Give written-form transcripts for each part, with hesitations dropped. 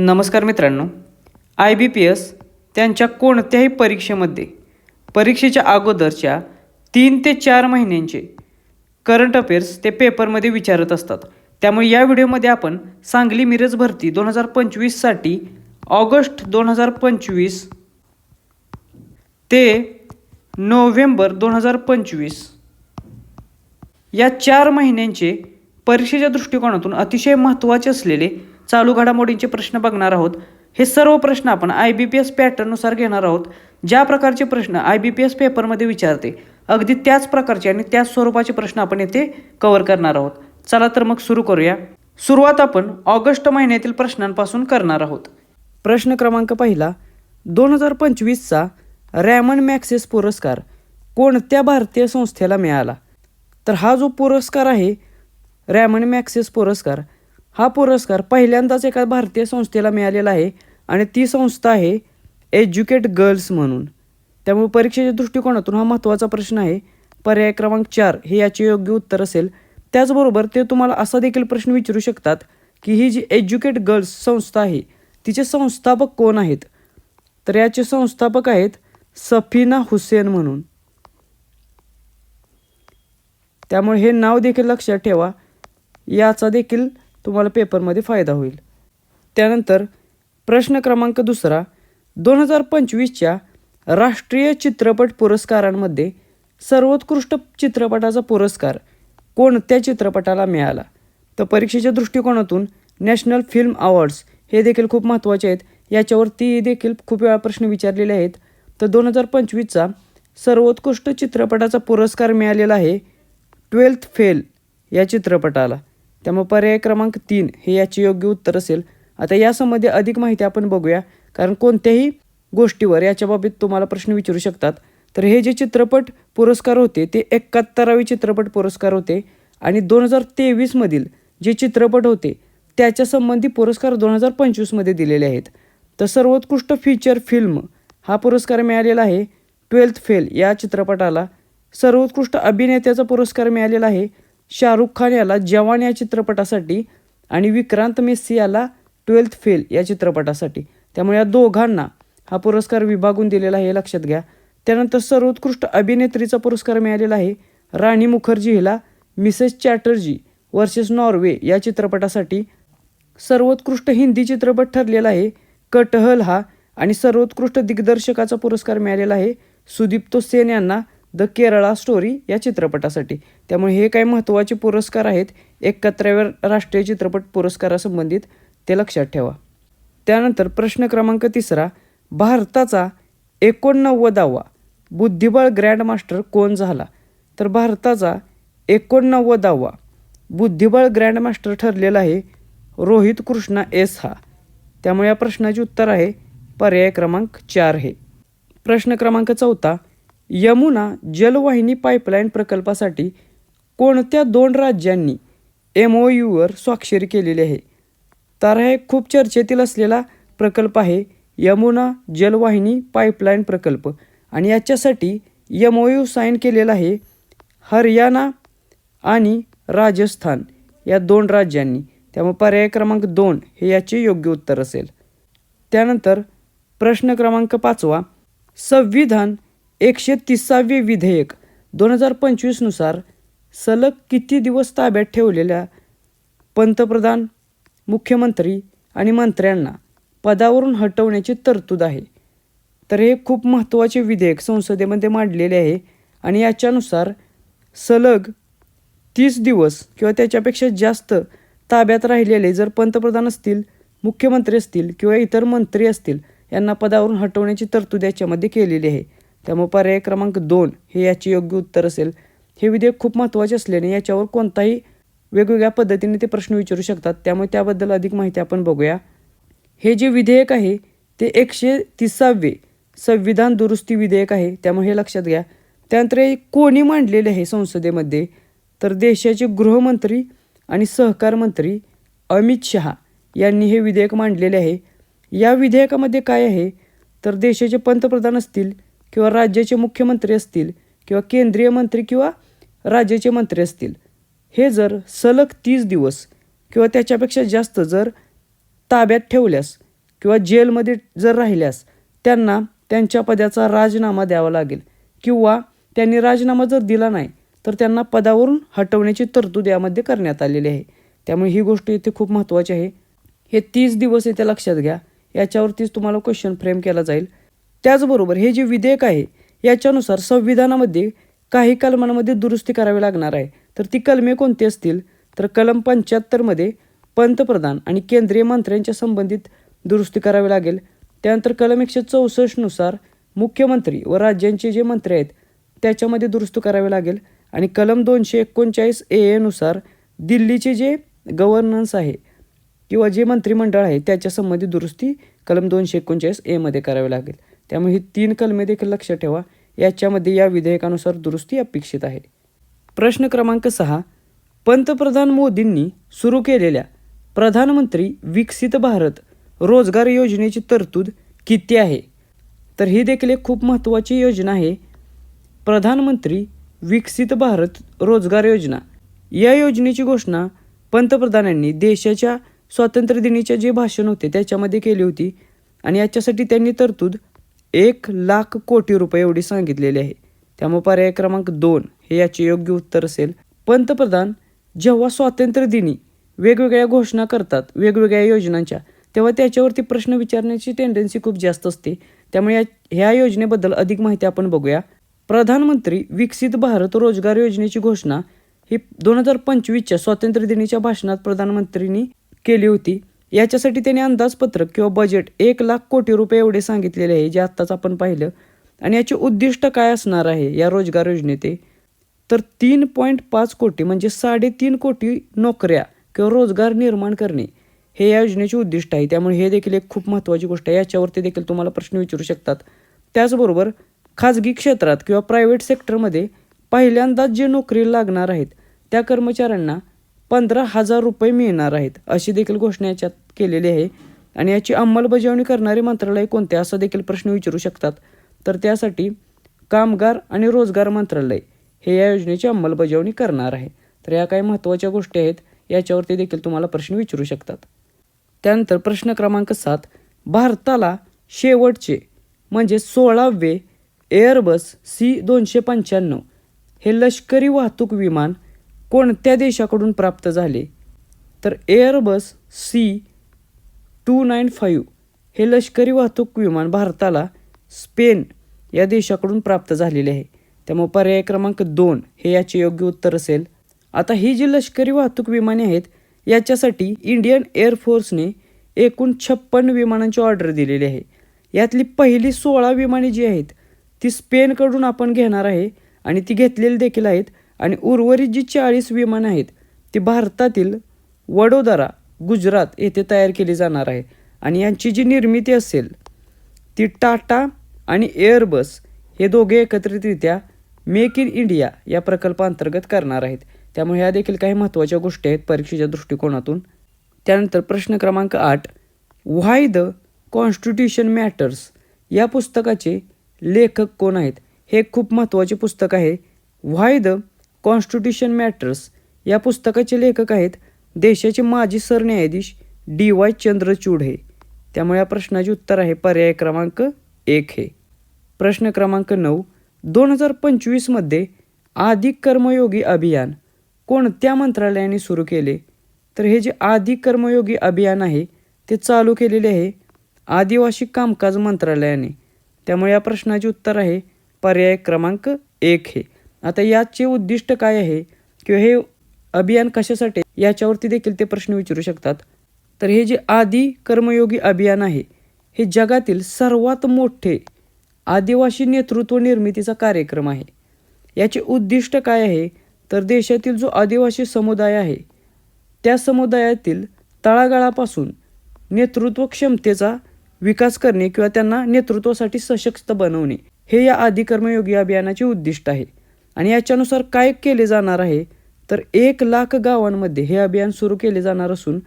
नमस्कार मित्रांनो, IBPS त्यांच्या कोणत्याही परीक्षेमध्ये परीक्षेच्या अगोदरच्या 3 ते 4 महिन्यांचे करंट अफेअर्स ते पेपरमध्ये विचारत असतात. त्यामुळे या व्हिडिओमध्ये आपण सांगली मिरज भरती 2025साठी ऑगस्ट 2025 ते नोव्हेंबर 2025 या 4 महिन्यांचे परीक्षेच्या दृष्टिकोनातून अतिशय महत्त्वाचे असलेले चालू घडामोडींचे प्रश्न बघणार आहोत. हे सर्व प्रश्न आपण IBPS पॅटर्ननुसार घेणार आहोत. ज्या प्रकारचे प्रश्न IBPS पेपरमध्ये विचारते अगदी त्याच प्रकारचे आणि त्याच स्वरूपाचे प्रश्न आपण येथे कव्हर करणार आहोत. चला तर मग सुरू करूया. सुरुवात आपण ऑगस्ट महिन्यातील प्रश्नांपासून करणार आहोत. प्रश्न क्रमांक पहिला, 2025चा रॅमन मॅक्सेस पुरस्कार कोणत्या भारतीय संस्थेला मिळाला? तर हा जो पुरस्कार आहे रॅमन मॅक्सेस पुरस्कार, हा पुरस्कार पहिल्यांदाच एका भारतीय संस्थेला मिळालेला आहे आणि ती संस्था आहे एज्युकेट गर्ल्स म्हणून. त्यामुळे परीक्षेच्या दृष्टिकोनातून हा महत्त्वाचा प्रश्न आहे. पर्याय क्रमांक 4 हे याचे योग्य उत्तर असेल. त्याचबरोबर ते तुम्हाला असा देखील प्रश्न विचारू शकतात की ही जी एज्युकेट गर्ल्स संस्था आहे तिचे संस्थापक कोण आहेत? तर याचे संस्थापक आहेत सफीना हुसेन म्हणून. त्यामुळे हे नाव देखील लक्षात ठेवा, याचा देखील तुम्हाला पेपरमध्ये फायदा होईल. त्यानंतर प्रश्न क्रमांक दुसरा, 2025च्या राष्ट्रीय चित्रपट पुरस्कारांमध्ये सर्वोत्कृष्ट चित्रपटाचा पुरस्कार कोणत्या चित्रपटाला मिळाला? तर परीक्षेच्या दृष्टिकोनातून नॅशनल फिल्म अवॉर्ड्स हे देखील खूप महत्त्वाचे आहेत. याच्यावरती देखील खूप वेळा प्रश्न विचारलेले आहेत. तर 2025चा सर्वोत्कृष्ट चित्रपटाचा पुरस्कार मिळालेला आहे 12th फेल या चित्रपटाला. त्यामुळे पर्याय क्रमांक 3 हे याचे योग्य उत्तर असेल. आता यासंबंधी अधिक माहिती आपण बघूया, कारण कोणत्याही गोष्टीवर याच्या बाबतीत तुम्हाला प्रश्न विचारू शकतात. तर हे जे चित्रपट पुरस्कार होते ते 71वे चित्रपट पुरस्कार होते आणि 2023मधील जे चित्रपट होते त्याच्या संबंधी पुरस्कार 2025मध्ये दिलेले आहेत. तर सर्वोत्कृष्ट फीचर फिल्म हा पुरस्कार मिळालेला आहे 12th फेल या चित्रपटाला. सर्वोत्कृष्ट अभिनेत्याचा पुरस्कार मिळालेला आहे शाहरुख खान याला जवान या चित्रपटासाठी आणि विक्रांत मेसी याला 12th फेल या चित्रपटासाठी. त्यामुळे या दोघांना हा पुरस्कार विभागून दिलेला आहे, हे लक्षात घ्या. त्यानंतर सर्वोत्कृष्ट अभिनेत्रीचा पुरस्कार मिळालेला आहे राणी मुखर्जी हिला मिसेस चॅटर्जी वर्सेस नॉर्वे या चित्रपटासाठी. सर्वोत्कृष्ट हिंदी चित्रपट ठरलेला आहे कटहल हा, आणि सर्वोत्कृष्ट दिग्दर्शकाचा पुरस्कार मिळालेला आहे सुदीप्तो सेन यांना द केरळा स्टोरी या चित्रपटासाठी. त्यामुळे हे काही महत्त्वाचे पुरस्कार आहेत 71व्या राष्ट्रीय चित्रपट पुरस्कारासंबंधित, ते लक्षात ठेवा. त्यानंतर प्रश्न क्रमांक तिसरा, भारताचा 89वा बुद्धिबळ ग्रँडमास्टर कोण झाला? तर भारताचा 89वा बुद्धिबळ ग्रँडमास्टर ठरलेला आहे रोहित कृष्णा एस हा. त्यामुळे या प्रश्नाचे उत्तर आहे पर्याय क्रमांक 4 हे. प्रश्न क्रमांक 4, यमुना जलवाहिनी पाईपलाईन प्रकल्पासाठी कोणत्या 2 राज्यांनी MOUवर स्वाक्षरी केलेली आहे? तर हे खूप चर्चेतील असलेला प्रकल्प आहे यमुना जलवाहिनी पाईपलाईन प्रकल्प, आणि याच्यासाठी MOU साईन केलेला आहे हरियाणा आणि राजस्थान या 2 राज्यांनी. त्यामुळे पर्याय क्रमांक 2 हे याचे योग्य उत्तर असेल. त्यानंतर प्रश्न क्रमांक 5, संविधान 130वे विधेयक 2025 नुसार सलग किती दिवस ताब्यात ठेवलेल्या पंतप्रधान, मुख्यमंत्री आणि मंत्र्यांना पदावरून हटवण्याची तरतूद आहे? तर हे खूप महत्त्वाचे विधेयक संसदेमध्ये मांडलेले आहे आणि याच्यानुसार सलग 30 दिवस किंवा त्याच्यापेक्षा जास्त ताब्यात राहिलेले जर पंतप्रधान असतील, मुख्यमंत्री असतील किंवा इतर मंत्री असतील यांना पदावरून हटवण्याची तरतूद याच्यामध्ये केलेली आहे. त्यामुळे पर्याय क्रमांक 2 हे याचे योग्य उत्तर असेल. हे विधेयक खूप महत्त्वाचे असल्याने याच्यावर कोणताही वेगवेगळ्या पद्धतीने ते प्रश्न विचारू शकतात. त्यामुळे त्याबद्दल अधिक माहिती आपण बघूया. हे जे विधेयक आहे ते 130वे संविधान दुरुस्ती विधेयक आहे, त्यामुळे हे लक्षात घ्या. त्यानंतर हे कोणी मांडलेले आहे संसदेमध्ये? तर देशाचे गृहमंत्री आणि सहकार मंत्री अमित शहा यांनी हे विधेयक मांडलेले आहे. या विधेयकामध्ये काय आहे तर देशाचे पंतप्रधान असतील किंवा राज्याचे मुख्यमंत्री असतील किंवा केंद्रीय मंत्री किंवा राज्याचे मंत्री असतील, हे जर सलग 30 दिवस किंवा त्याच्यापेक्षा जास्त जर ताब्यात ठेवल्यास किंवा जेलमध्ये जर राहिल्यास त्यांना त्यांच्या पदाचा राजीनामा द्यावा लागेल, किंवा त्यांनी राजीनामा जर दिला नाही तर त्यांना पदावरून हटवण्याची तरतूद यामध्ये करण्यात आलेली आहे. त्यामुळे ही गोष्ट इथे खूप महत्त्वाची आहे. हे 30 दिवस इथे लक्षात घ्या, याच्यावरतीच तुम्हाला क्वेश्चन फ्रेम केला जाईल. त्याचबरोबर हे जे विधेयक आहे याच्यानुसार संविधानामध्ये काही कलमांमध्ये दुरुस्ती करावी लागणार आहे. तर ती कलमे कोणती असतील, तर कलम 75 पंतप्रधान आणि केंद्रीय मंत्र्यांच्या संबंधित दुरुस्ती करावी लागेल. त्यानंतर कलम 164 मुख्यमंत्री व राज्यांचे जे मंत्री आहेत त्याच्यामध्ये दुरुस्ती करावी लागेल. आणि कलम 239 AA दिल्लीचे जे गव्हर्नन्स आहे किंवा जे मंत्रिमंडळ आहे त्याच्या संबंधित दुरुस्ती कलम 239 A करावी लागेल. त्यामुळे ही 3 कलमे देखील लक्षात ठेवा, याच्यामध्ये या विधेयकानुसार दुरुस्ती अपेक्षित आहे. प्रश्न क्रमांक 6, पंतप्रधान मोदींनी सुरू केलेल्या प्रधानमंत्री विकसित भारत रोजगार योजनेची तरतूद किती आहे? तर ही देखील एक खूप महत्त्वाची योजना आहे. प्रधानमंत्री विकसित भारत रोजगार योजना, या योजनेची घोषणा पंतप्रधानांनी देशाच्या स्वातंत्र्य दिनीचे जे भाषण होते त्याच्यामध्ये केली होती. आणि याच्यासाठी त्यांनी तरतूद 1,00,000 कोटी रुपये एवढी सांगितलेली आहे. त्यामुळे पर्याय क्रमांक 2 हे याचे योग्य उत्तर असेल. पंतप्रधान जेव्हा स्वातंत्र्य दिनी वेगवेगळ्या घोषणा करतात वेगवेगळ्या योजनांच्या, तेव्हा त्याच्यावरती प्रश्न विचारण्याची टेंडन्सी खूप जास्त असते. त्यामुळे ह्या योजनेबद्दल अधिक माहिती आपण बघूया. प्रधानमंत्री विकसित भारत रोजगार योजनेची घोषणा ही 2025च्या स्वातंत्र्य दिनीच्या भाषणात प्रधानमंत्रींनी केली होती. याच्यासाठी त्यांनी अंदाजपत्रक किंवा बजेट 1,00,000 कोटी रुपये एवढे सांगितलेले आहे, जे आत्ताच आपण पाहिलं. आणि याचे उद्दिष्ट काय असणार आहे या रोजगार योजनेत, तर 3.5 कोटी म्हणजे 3.5 कोटी नोकऱ्या किंवा रोजगार निर्माण करणे हे या योजनेचे उद्दिष्ट आहे. त्यामुळे हे देखील एक खूप महत्त्वाची गोष्ट आहे, याच्यावरती देखील तुम्हाला प्रश्न विचारू शकतात. त्याचबरोबर खाजगी क्षेत्रात किंवा प्रायव्हेट सेक्टरमध्ये पहिल्यांदाच जे नोकरीला लागणार आहेत त्या कर्मचाऱ्यांना 15,000 रुपये मिळणार आहेत, अशी देखील घोषणा याच्यात केलेली आहे. आणि याची अंमलबजावणी करणारे मंत्रालय कोणते, असा देखील प्रश्न विचारू शकतात. तर त्यासाठी कामगार आणि रोजगार मंत्रालय हे या योजनेची अंमलबजावणी करणार आहे. तर या काही महत्त्वाच्या गोष्टी आहेत, याच्यावरती देखील तुम्हाला प्रश्न विचारू शकतात. त्यानंतर प्रश्न क्रमांक 7, भारताला शेवटचे म्हणजे 16वे एअरबस C-295 हे लष्करी वाहतूक विमान कोणत्या देशाकडून प्राप्त झाले? तर एअरबस C-295 हे लष्करी वाहतूक विमान भारताला स्पेन या देशाकडून प्राप्त झालेले आहे. त्यामुळे पर्याय क्रमांक 2 हे याचे योग्य उत्तर असेल. आता ही जी लष्करी वाहतूक विमाने आहेत याच्यासाठी इंडियन एअरफोर्सने एकूण 56 विमानांची ऑर्डर दिलेली आहे. यातली पहिली 16 विमाने जी आहेत ती स्पेनकडून आपण घेणार आहे आणि ती घेतलेली देखील आहेत. आणि उर्वरित जी 40 विमानं आहेत ती भारतातील वडोदरा गुजरात येथे तयार केली जाणार आहे. आणि यांची जी निर्मिती असेल ती टाटा आणि एअरबस हे दोघे एकत्रितरित्या मेक इन इंडिया या प्रकल्पाअंतर्गत करणार आहेत. त्यामुळे ह्या देखील काही महत्त्वाच्या गोष्टी आहेत परीक्षेच्या दृष्टिकोनातून. त्यानंतर प्रश्न क्रमांक 8, व्हाय द कॉन्स्टिट्यूशन मॅटर्स या पुस्तकाचे लेखक कोण आहेत? हे खूप महत्त्वाचे पुस्तक आहे. व्हाय द कॉन्स्टिट्यूशन मॅटर्स या पुस्तकाचे लेखक आहेत देशाचे माजी सरन्यायाधीश DY चंद्रचूड हे. त्यामुळे या प्रश्नाचे उत्तर आहे पर्याय क्रमांक 1 हे. प्रश्न क्रमांक 9, 2025 आदी कर्मयोगी अभियान कोणत्या मंत्रालयाने सुरू केले? तर हे जे आदी कर्मयोगी अभियान आहे ते चालू केलेले आहे आदिवासी कामकाज मंत्रालयाने. त्यामुळे या प्रश्नाचे उत्तर आहे पर्याय क्रमांक 1 हे. आता याचे उद्दिष्ट काय आहे किंवा हे अभियान कशासाठी याच्यावरती देखील ते प्रश्न विचारू शकतात. तर हे जे आदी कर्मयोगी अभियान आहे हे जगातील सर्वात मोठे आदिवासी नेतृत्व निर्मितीचा कार्यक्रम आहे. याचे उद्दिष्ट काय आहे तर देशातील जो आदिवासी समुदाय आहे त्या समुदायातील तळागाळापासून नेतृत्व क्षमतेचा विकास करणे किंवा त्यांना नेतृत्वासाठी सशक्त बनवणे हे या आदी कर्मयोगी अभियानाचे उद्दिष्ट आहे. आणि याच्यानुसार काय केले जाणार आहे तर 1,00,000 गावांमध्ये हे अभियान सुरू केले जाणार असून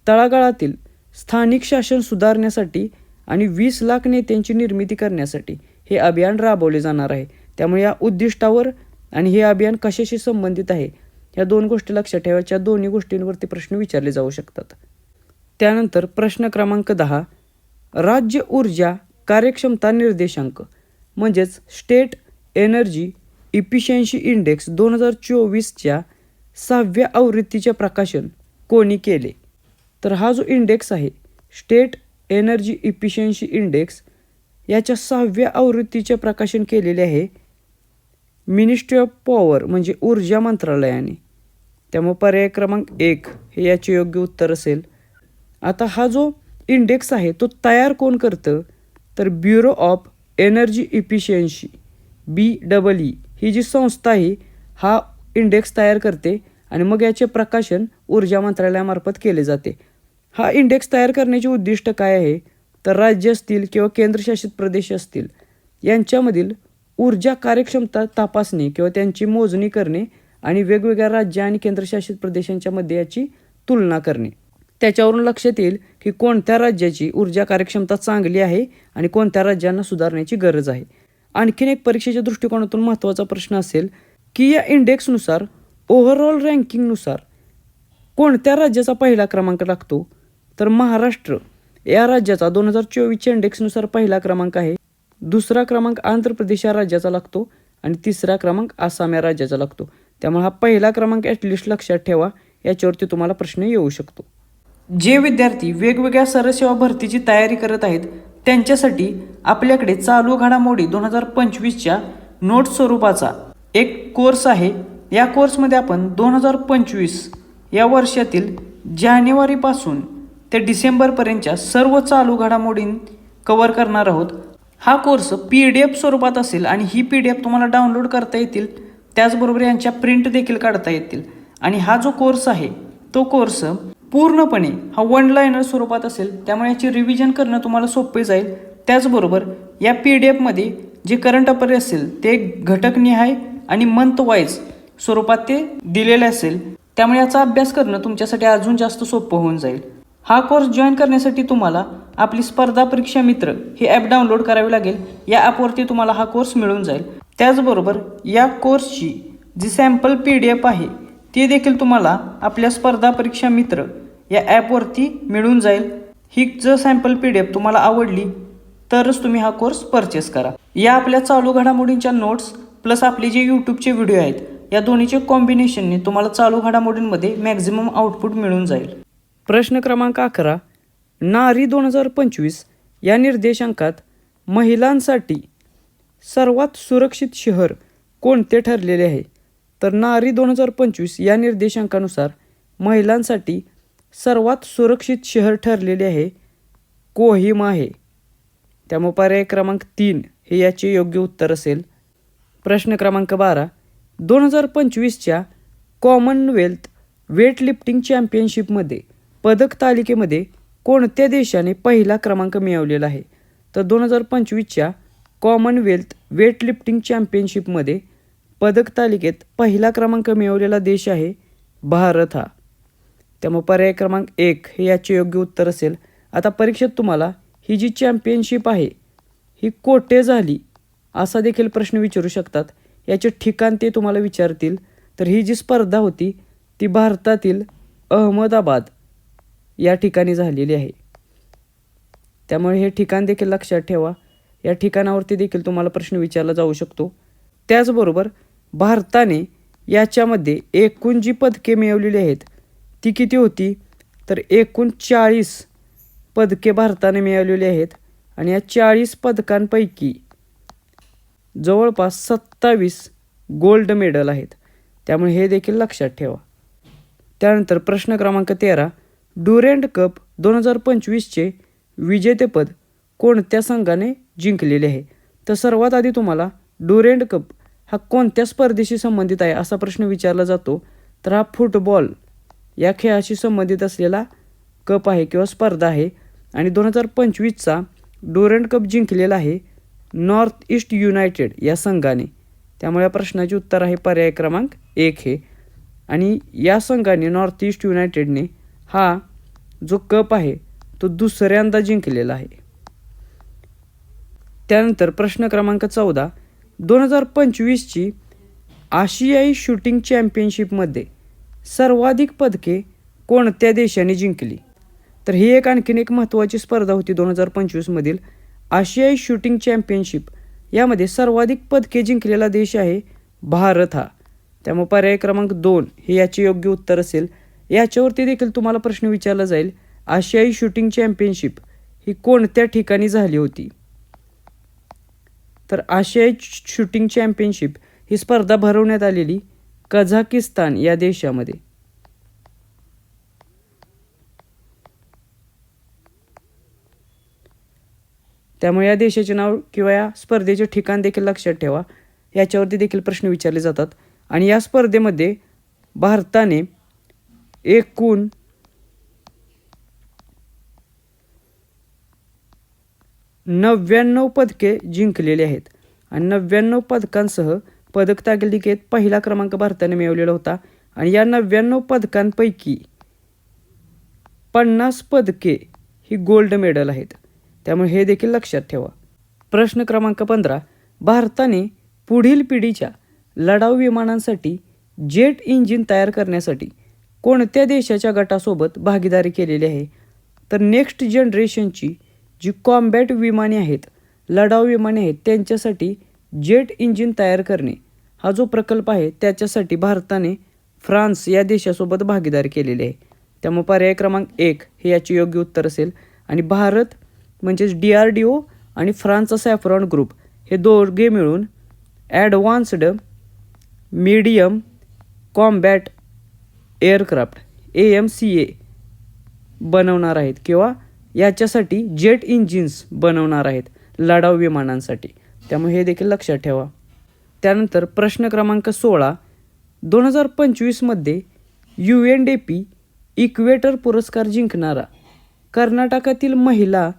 तळागाळातील स्थानिक शासन सुधारण्यासाठी आणि 20,00,000 नेत्यांची निर्मिती करण्यासाठी हे अभियान राबवले जाणार आहे. त्यामुळे या उद्दिष्टावर आणि हे अभियान कशाशी संबंधित आहे या 2 गोष्टी लक्षात ठेवायच्या. दोन्ही गोष्टींवरती प्रश्न विचारले जाऊ शकतात. त्यानंतर प्रश्न क्रमांक 10, राज्य ऊर्जा कार्यक्षमता निर्देशांक म्हणजेच स्टेट एनर्जी इफिशियन्सी इंडेक्स 2024च्या 6व्या आवृत्तीचे प्रकाशन कोणी केले? तर हा जो इंडेक्स आहे स्टेट एनर्जी इफिशियन्सी इंडेक्स याच्या 6व्या आवृत्तीचे प्रकाशन केलेले आहे मिनिस्ट्री ऑफ पॉवर म्हणजे ऊर्जा मंत्रालयाने. त्यामुळे पर्याय क्रमांक 1 हे याचे योग्य उत्तर असेल. आता हा जो इंडेक्स आहे तो तयार कोण करतं? तर bureau of energy efficiency BEE ही जी संस्था आहे हा इंडेक्स तयार करते आणि मग याचे प्रकाशन ऊर्जा मंत्रालयामार्फत केले जाते. हा इंडेक्स तयार करण्याचे उद्दिष्ट काय आहे? तर राज्य असतील किंवा केंद्रशासित प्रदेश असतील यांच्यामधील ऊर्जा कार्यक्षमता तपासणे किंवा त्यांची मोजणी करणे आणि वेगवेगळ्या राज्य आणि केंद्रशासित प्रदेशांच्या मध्ये याची तुलना करणे. त्याच्यावरून लक्षात येईल की कोणत्या राज्याची ऊर्जा कार्यक्षमता चांगली आहे आणि कोणत्या राज्यांना सुधारण्याची गरज आहे. आणखीन एक परीक्षेच्या दृष्टिकोनातून महत्त्वाचा प्रश्न असेल की या इंडेक्सनुसार ओव्हरऑल रँकिंगनुसार कोणत्या राज्याचा पहिला क्रमांक लागतो? तर महाराष्ट्र या राज्याचा 2024च्या इंडेक्सनुसार पहिला क्रमांक आहे. दुसरा क्रमांक आंध्र प्रदेश या राज्याचा लागतो आणि तिसरा क्रमांक आसाम या राज्याचा लागतो. त्यामुळे हा पहिला क्रमांक ॲटलिस्ट लक्षात ठेवा, याच्यावरती तुम्हाला प्रश्न येऊ शकतो. जे विद्यार्थी वेगवेगळ्या सरसेवा भरतीची तयारी करत आहेत त्यांच्यासाठी आपल्याकडे चालू घडामोडी 2025च्या नोट स्वरूपाचा एक कोर्स आहे. या कोर्समध्ये आपण 2025 या वर्षातील जानेवारीपासून ते डिसेंबरपर्यंतच्या सर्व चालू घडामोडी कव्हर करणार आहोत. हा कोर्स PDF स्वरूपात असेल आणि ही PDF तुम्हाला डाउनलोड करता येतील, त्याचबरोबर यांच्या प्रिंट देखील काढता येतील. आणि हा जो कोर्स आहे तो कोर्स पूर्णपणे हा 1 लाइनर स्वरूपात असेल, त्यामुळे याची रिव्हिजन करणं तुम्हाला सोपे जाईल. त्याचबरोबर या PDF मध्ये जे करंट अफेअर असेल ते घटकनिहाय आणि मंथ वाईज स्वरूपात ते दिलेले असेल, त्यामुळे याचा अभ्यास करणं तुमच्यासाठी अजून जास्त सोपं होऊन जाईल. हा कोर्स जॉईन करण्यासाठी तुम्हाला आपली स्पर्धा परीक्षा मित्र हे ॲप डाउनलोड करावे लागेल. या ॲपवरती तुम्हाला हा कोर्स मिळून जाईल. त्याचबरोबर या कोर्सची जी सॅम्पल PDF आहे ती देखील तुम्हाला आपल्या स्पर्धा परीक्षा मित्र या ॲपवरती मिळून जाईल. ही जर सॅम्पल PDF तुम्हाला आवडली तरच तुम्ही हा कोर्स परचेस करा. या आपल्या चालू घडामोडींच्या नोट्स प्लस आपले जे यूट्यूबचे व्हिडिओ आहेत या दोन्हीचे कॉम्बिनेशनने तुम्हाला चालू घडामोडींमध्ये मॅक्झिमम आउटपुट मिळून जाईल. प्रश्न क्रमांक 11 नारी 2025 या निर्देशांकात महिलांसाठी सर्वात सुरक्षित शहर कोणते ठरलेले आहे? तर नारी 2025 या निर्देशांकानुसार महिलांसाठी सर्वात सुरक्षित शहर ठरलेले आहे कोहिमा आहे. त्यामुळे पर्याय क्रमांक 3 हे याचे योग्य उत्तर असेल. प्रश्न क्रमांक 12 2025च्या कॉमनवेल्थ वेटलिफ्टिंग चॅम्पियनशिपमध्ये पदक तालिकेमध्ये कोणत्या देशाने पहिला क्रमांक मिळवलेला आहे? तर 2025च्या कॉमनवेल्थ वेटलिफ्टिंग चॅम्पियनशिपमध्ये पदक तालिकेत पहिला क्रमांक मिळवलेला देश आहे भारत हा. त्यामुळे पर्याय क्रमांक 1 हे याचे योग्य उत्तर असेल. आता परीक्षेत तुम्हाला ही जी चॅम्पियनशिप आहे ही कोठे झाली असा देखील प्रश्न विचारू शकतात. याचे ठिकाण ते तुम्हाला विचारतील. तर ही जी स्पर्धा होती ती भारतातील अहमदाबाद या ठिकाणी झालेली आहे. त्यामुळे हे ठिकाण देखील लक्षात ठेवा. या ठिकाणावरती देखील तुम्हाला प्रश्न विचारला जाऊ शकतो. त्याचबरोबर भारताने याच्यामध्ये एकूण जी पदके मिळवलेली आहेत ती किती होती? तर एकूण 40 पदके भारताने मिळवलेली आहेत आणि या 40 पदकांपैकी जवळपास 27 गोल्ड मेडल आहेत. त्यामुळे हे देखील लक्षात ठेवा. त्यानंतर प्रश्न क्रमांक 13 ड्युरँड कप 2025चे विजेतेपद कोणत्या संघाने जिंकलेले आहे? तर सर्वात आधी तुम्हाला ड्युरँड कप हा कोणत्या स्पर्धेशी संबंधित आहे असा प्रश्न विचारला जातो. तर हा फुटबॉल या खेळाशी संबंधित असलेला कप आहे किंवा स्पर्धा आहे आणि 2025चा ड्युरँड कप जिंकलेला आहे नॉर्थ ईस्ट युनायटेड या संघाने. त्यामुळे या प्रश्नाचे उत्तर आहे पर्याय क्रमांक 1 हे. आणि या संघाने नॉर्थ ईस्ट युनायटेडने हा जो कप आहे तो दुसऱ्यांदा जिंकलेला आहे. त्यानंतर प्रश्न क्रमांक 14 2025ची आशियाई शूटिंग चॅम्पियनशिपमध्ये सर्वाधिक पदके कोणत्या देशाने जिंकली? तर ही आणखीन एक महत्त्वाची स्पर्धा होती 2025मधील आशियाई शूटिंग चॅम्पियनशिप. यामध्ये सर्वाधिक पदके जिंकलेला देश आहे भारत हा. त्यामुळे पर्याय क्रमांक 2 हे याचे योग्य उत्तर असेल. याच्यावरती देखील तुम्हाला प्रश्न विचारला जाईल, आशियाई शूटिंग चॅम्पियनशिप ही कोणत्या ठिकाणी झाली होती. तर आशियाई शूटिंग चॅम्पियनशिप ही स्पर्धा भरवण्यात आलेली कझाकिस्तान या देशामध्ये. त्यामुळे या देशाचे नाव किंवा या स्पर्धेचे ठिकाण देखील लक्षात ठेवा. याच्यावरती देखील प्रश्न विचारले जातात. आणि या स्पर्धेमध्ये भारताने एकूण 99 पदके जिंकलेली आहेत. आणि 99 पदकांसह पदक तालिकेत पहिला क्रमांक भारताने मिळवलेला होता. आणि या 99 पदकांपैकी 50 पदके ही गोल्ड मेडल आहेत. त्यामुळे हे देखील लक्षात ठेवा. प्रश्न क्रमांक 15, भारताने पुढील पिढीच्या लढाऊ विमानांसाठी जेट इंजिन तयार करण्यासाठी कोणत्या देशाच्या गटासोबत भागीदारी केलेली आहे. तर नेक्स्ट जनरेशनची जी कॉम्बॅट विमाने आहेत, लढाऊ विमाने आहेत, त्यांच्यासाठी जेट इंजिन तयार करणे हा जो प्रकल्प आहे त्याच्यासाठी भारताने फ्रान्स या देशासोबत भागीदारी केलेली आहे. त्यामुळे पर्याय क्रमांक 1 हे याचे योग्य उत्तर असेल. आणि भारत म्हणजेच DRDO आणि फ्रान्सचा सॅफ्रॉन ग्रुप हे दोघे मिळून advanced medium combat aircraft AMCA बनवणार आहेत किंवा याच्यासाठी जेट इंजिन्स बनवणार आहेत लढाऊ विमानांसाठी. त्यामुळे हे देखील लक्षात ठेवा. त्यानंतर प्रश्न क्रमांक 16, 2025मध्ये UNDP इक्वेटर पुरस्कार जिंकणारा कर्नाटकातील महिला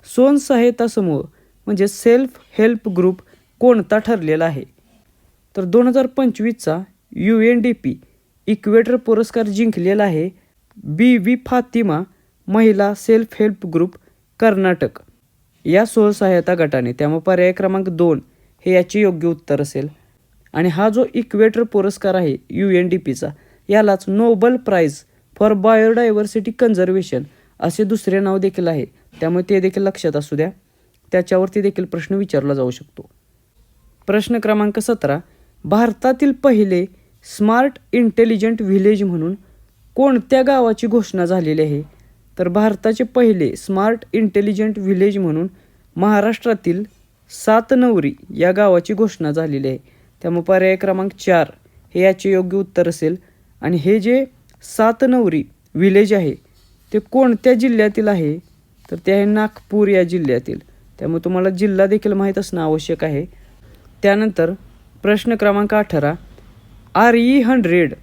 स्वयंसहायता समूह म्हणजे सेल्फ हेल्प ग्रुप कोणता ठरलेला आहे. तर 2025चा UNDP इक्वेटर पुरस्कार जिंकलेला आहे BV फातिमा महिला सेल्फ हेल्प ग्रुप कर्नाटक या स्वयंसहायता गटाने. त्यामुळे पर्याय क्रमांक 2 हे याचे योग्य उत्तर असेल. आणि हा जो इक्वेटर पुरस्कार आहे UNDPचा, यालाच Nobel prize for biodiversity conservation असे दुसरे नाव देखील आहे. त्यामुळे ते देखील लक्षात असू द्या. त्याच्यावरती देखील प्रश्न विचारला जाऊ शकतो. प्रश्न क्रमांक 17, भारतातील पहिले स्मार्ट इंटेलिजंट व्हिलेज म्हणून कोणत्या गावाची घोषणा झालेली आहे. तर भारताचे पहिले स्मार्ट इंटेलिजंट व्हिलेज म्हणून महाराष्ट्रातील सातनवरी या गावाची घोषणा झालेली आहे. त्यामुळे पर्याय क्रमांक 4 हे याचे योग्य उत्तर असेल. आणि हे जे सातनवरी व्हिलेज आहे ते कोणत्या जिल्ह्यातील आहे. तर ते आहे नागपूर या जिल्ह्यातील. त्यामुळे तुम्हाला जिल्हा देखील माहीत असणं आवश्यक आहे. त्यानंतर प्रश्न क्रमांक 18, RE100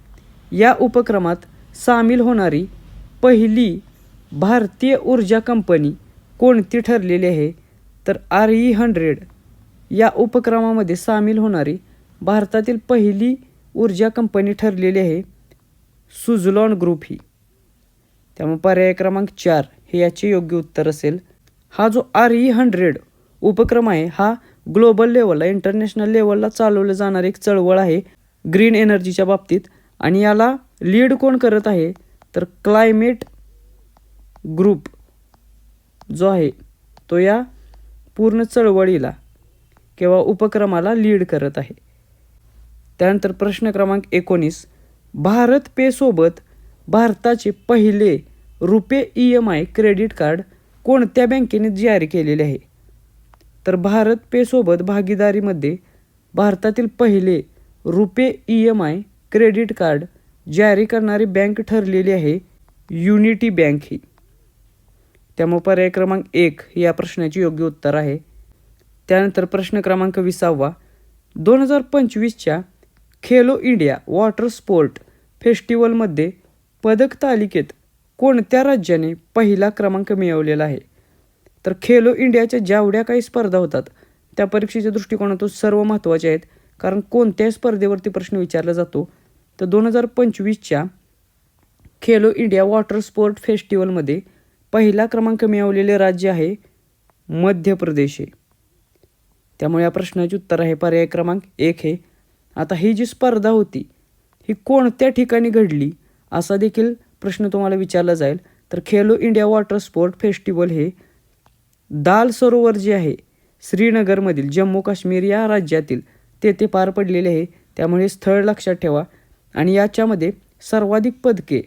या उपक्रमात सामील होणारी पहिली भारतीय ऊर्जा कंपनी कोणती ठरलेली आहे. तर RE100 या उपक्रमामध्ये सामील होणारी भारतातील पहिली ऊर्जा कंपनी ठरलेली आहे सुझलॉन ग्रुप ही. त्यामुळे पर्याय क्रमांक 4 हे याचे योग्य उत्तर असेल. हा जो RE100 उपक्रम आहे हा ग्लोबल लेवलला इंटरनॅशनल लेवलला चालवलं जाणार एक चळवळ आहे ग्रीन एनर्जीच्या बाबतीत. आणि याला लीड कोण करत आहे. तर क्लायमेट ग्रुप जो आहे तो या पूर्ण चळवळीला किंवा उपक्रमाला लीड करत आहे. त्यानंतर प्रश्न क्रमांक 19, भारत पे सोबत भारताचे पहिले रुपे EMI क्रेडिट कार्ड कोणत्या बँकेने जारी केलेले आहे. तर भारत पे सोबत भागीदारीमध्ये भारतातील पहिले रुपे EMI क्रेडिट कार्ड जारी करणारी बँक ठरलेली आहे युनिटी बँक ही. त्यामुळे पर्याय क्रमांक 1 हे या प्रश्नाचे योग्य उत्तर आहे. त्यानंतर प्रश्न क्रमांक 20, 2025च्या खेलो इंडिया वॉटर स्पोर्ट फेस्टिवलमध्ये पदक तालिकेत कोणत्या राज्याने पहिला क्रमांक मिळवलेला आहे. तर खेलो इंडियाच्या जेवढ्या काही स्पर्धा होतात त्या परीक्षेच्या दृष्टिकोनातून सर्व महत्त्वाचे आहेत. कारण कोणत्याही स्पर्धेवरती प्रश्न विचारला जातो. तर 2025च्या खेलो इंडिया वॉटर स्पोर्ट फेस्टिवलमध्ये पहिला क्रमांक मिळवलेले राज्य आहे मध्य प्रदेश आहे. त्यामुळे या प्रश्नाचे उत्तर आहे पर्याय क्रमांक 1 हे. आता ही जी स्पर्धा होती ही कोणत्या ठिकाणी घडली असा देखील प्रश्न तुम्हाला विचारला जाईल. तर Khelo India water sport festival हे दाल सरोवर जे आहे श्रीनगरमधील जम्मू काश्मीर या राज्यातील तेथे पार पडलेले आहे. त्यामुळे स्थळ लक्षात ठेवा. आणि याच्यामध्ये सर्वाधिक पदके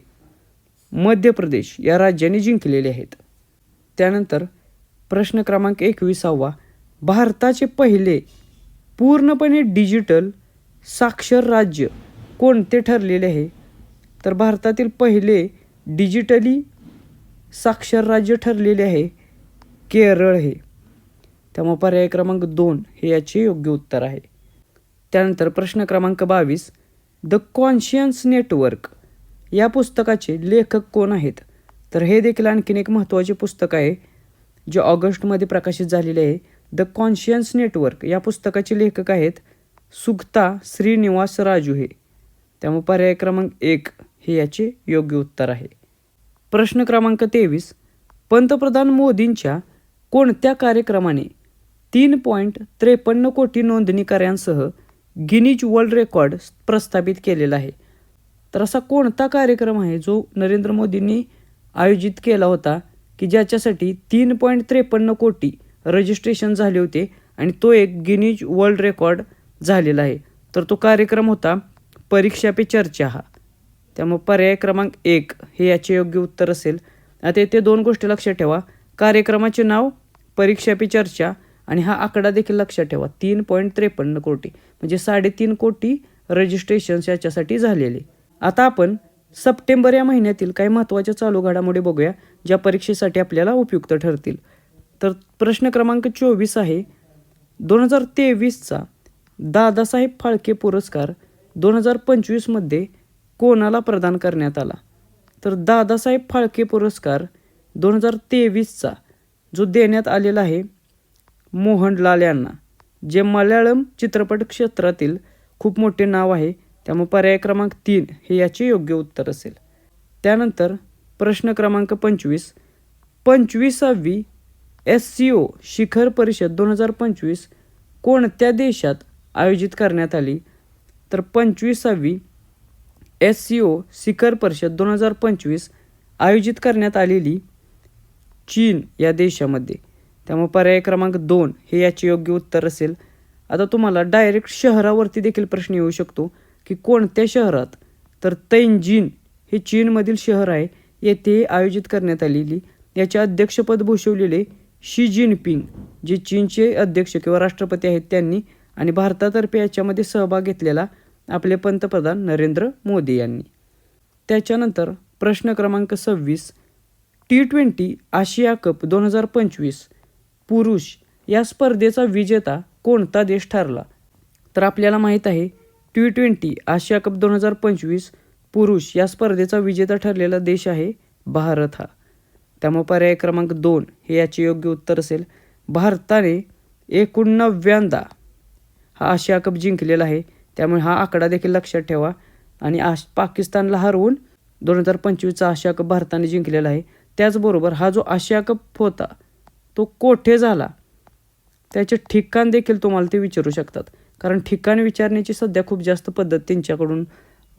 मध्य प्रदेश या राज्याने जिंकलेले आहेत. त्यानंतर प्रश्न क्रमांक 21 भारताचे पहिले पूर्णपणे डिजिटल साक्षर राज्य कोणते ठरलेले आहे? तर भारतातील पहिले डिजिटली साक्षर राज्य ठरलेले आहे केरळ हे. त्यामुळे पर्याय क्रमांक 2 हे याचे योग्य उत्तर आहे. त्यानंतर प्रश्न क्रमांक 22 द कॉन्शियन्स नेटवर्क या पुस्तकाचे लेखक कोण आहेत? तर हे देखील आणखीन एक महत्त्वाचे पुस्तक आहे जे ऑगस्टमध्ये प्रकाशित झालेले आहे. द कॉन्शियन्स नेटवर्क या पुस्तकाचे लेखक आहेत सुगता श्रीनिवास राजू हे. त्यामुळे पर्याय क्रमांक 1 हे याचे योग्य उत्तर आहे. प्रश्न क्रमांक 23 पंतप्रधान मोदींच्या कोणत्या कार्यक्रमाने 3.53 कोटी नोंदणीकऱ्यांसह गिनीज वर्ल्ड रेकॉर्ड प्रस्थापित केलेला आहे? तर असा कोणता कार्यक्रम आहे जो नरेंद्र मोदींनी आयोजित केला होता की ज्याच्यासाठी 3.53 कोटी रजिस्ट्रेशन झाले होते आणि तो एक गिनीज वर्ल्ड रेकॉर्ड झालेला आहे? तर तो कार्यक्रम होता परीक्षा पे चर्चा हा. त्यामुळे पर्याय क्रमांक 1 हे याचे योग्य उत्तर असेल. आता येथे 2 गोष्टी लक्षात ठेवा. कार्यक्रमाचे नाव परीक्षा पे चर्चा आणि हा आकडा देखील लक्षात ठेवा 3.53 कोटी म्हणजे 3.5 कोटी रजिस्ट्रेशन्स याच्यासाठी झालेले. आता आपण सप्टेंबर या महिन्यातील काही महत्त्वाच्या चालू घडामोडी बघूया ज्या परीक्षेसाठी आपल्याला उपयुक्त ठरतील. तर प्रश्न क्रमांक 24 आहे 2023चा दादासाहेब फाळके पुरस्कार 2025मध्ये कोणाला प्रदान करण्यात आला? तर दादासाहेब फाळके पुरस्कार 2023चा जो देण्यात आलेला आहे मोहनलाल यांना, जे मल्याळम चित्रपट क्षेत्रातील खूप मोठे नाव आहे. त्यामुळे पर्याय क्रमांक 3 हे याचे योग्य उत्तर असेल. त्यानंतर प्रश्न क्रमांक 25वी SCO शिखर परिषद 2025 कोणत्या देशात आयोजित करण्यात आली? तर 25वी SCO शिखर परिषद 2025 आयोजित करण्यात आलेली चीन या देशामध्ये. त्यामुळे पर्याय क्रमांक 2 हे याचे योग्य उत्तर असेल. आता तुम्हाला डायरेक्ट शहरावरती देखील प्रश्न येऊ शकतो की कोणत्या शहरात? तर तैंजीन हे चीनमधील शहर आहे. येथे आयोजित करण्यात आलेली याचे अध्यक्षपद भूषवलेले शी जिनपिंग जे चीनचे अध्यक्ष किंवा राष्ट्रपती आहेत त्यांनी आणि भारतातर्फे याच्यामध्ये सहभाग घेतलेला आपले पंतप्रधान नरेंद्र मोदी यांनी. त्याच्यानंतर प्रश्न क्रमांक 26 T20 आशिया कप 2025 पुरुष या स्पर्धेचा विजेता कोणता देश ठरला? तर आपल्याला माहीत आहे T20 आशिया कप 2025 पुरुष या स्पर्धेचा विजेता ठरलेला देश आहे भारत हा. त्यामुळे पर्याय क्रमांक 2 हे याचे योग्य उत्तर असेल. भारताने 89दा हा आशिया कप जिंकलेला आहे. त्यामुळे हा आकडा देखील लक्षात ठेवा. आणि पाकिस्तानला हरवून 2025चा आशिया कप भारताने जिंकलेला आहे. त्याचबरोबर हा जो आशिया कप होता तो कोठे झाला त्याचे ठिकाण देखील तुम्हाला ते विचारू शकतात, कारण ठिकाण विचारण्याची सध्या खूप जास्त पद्धत त्यांच्याकडून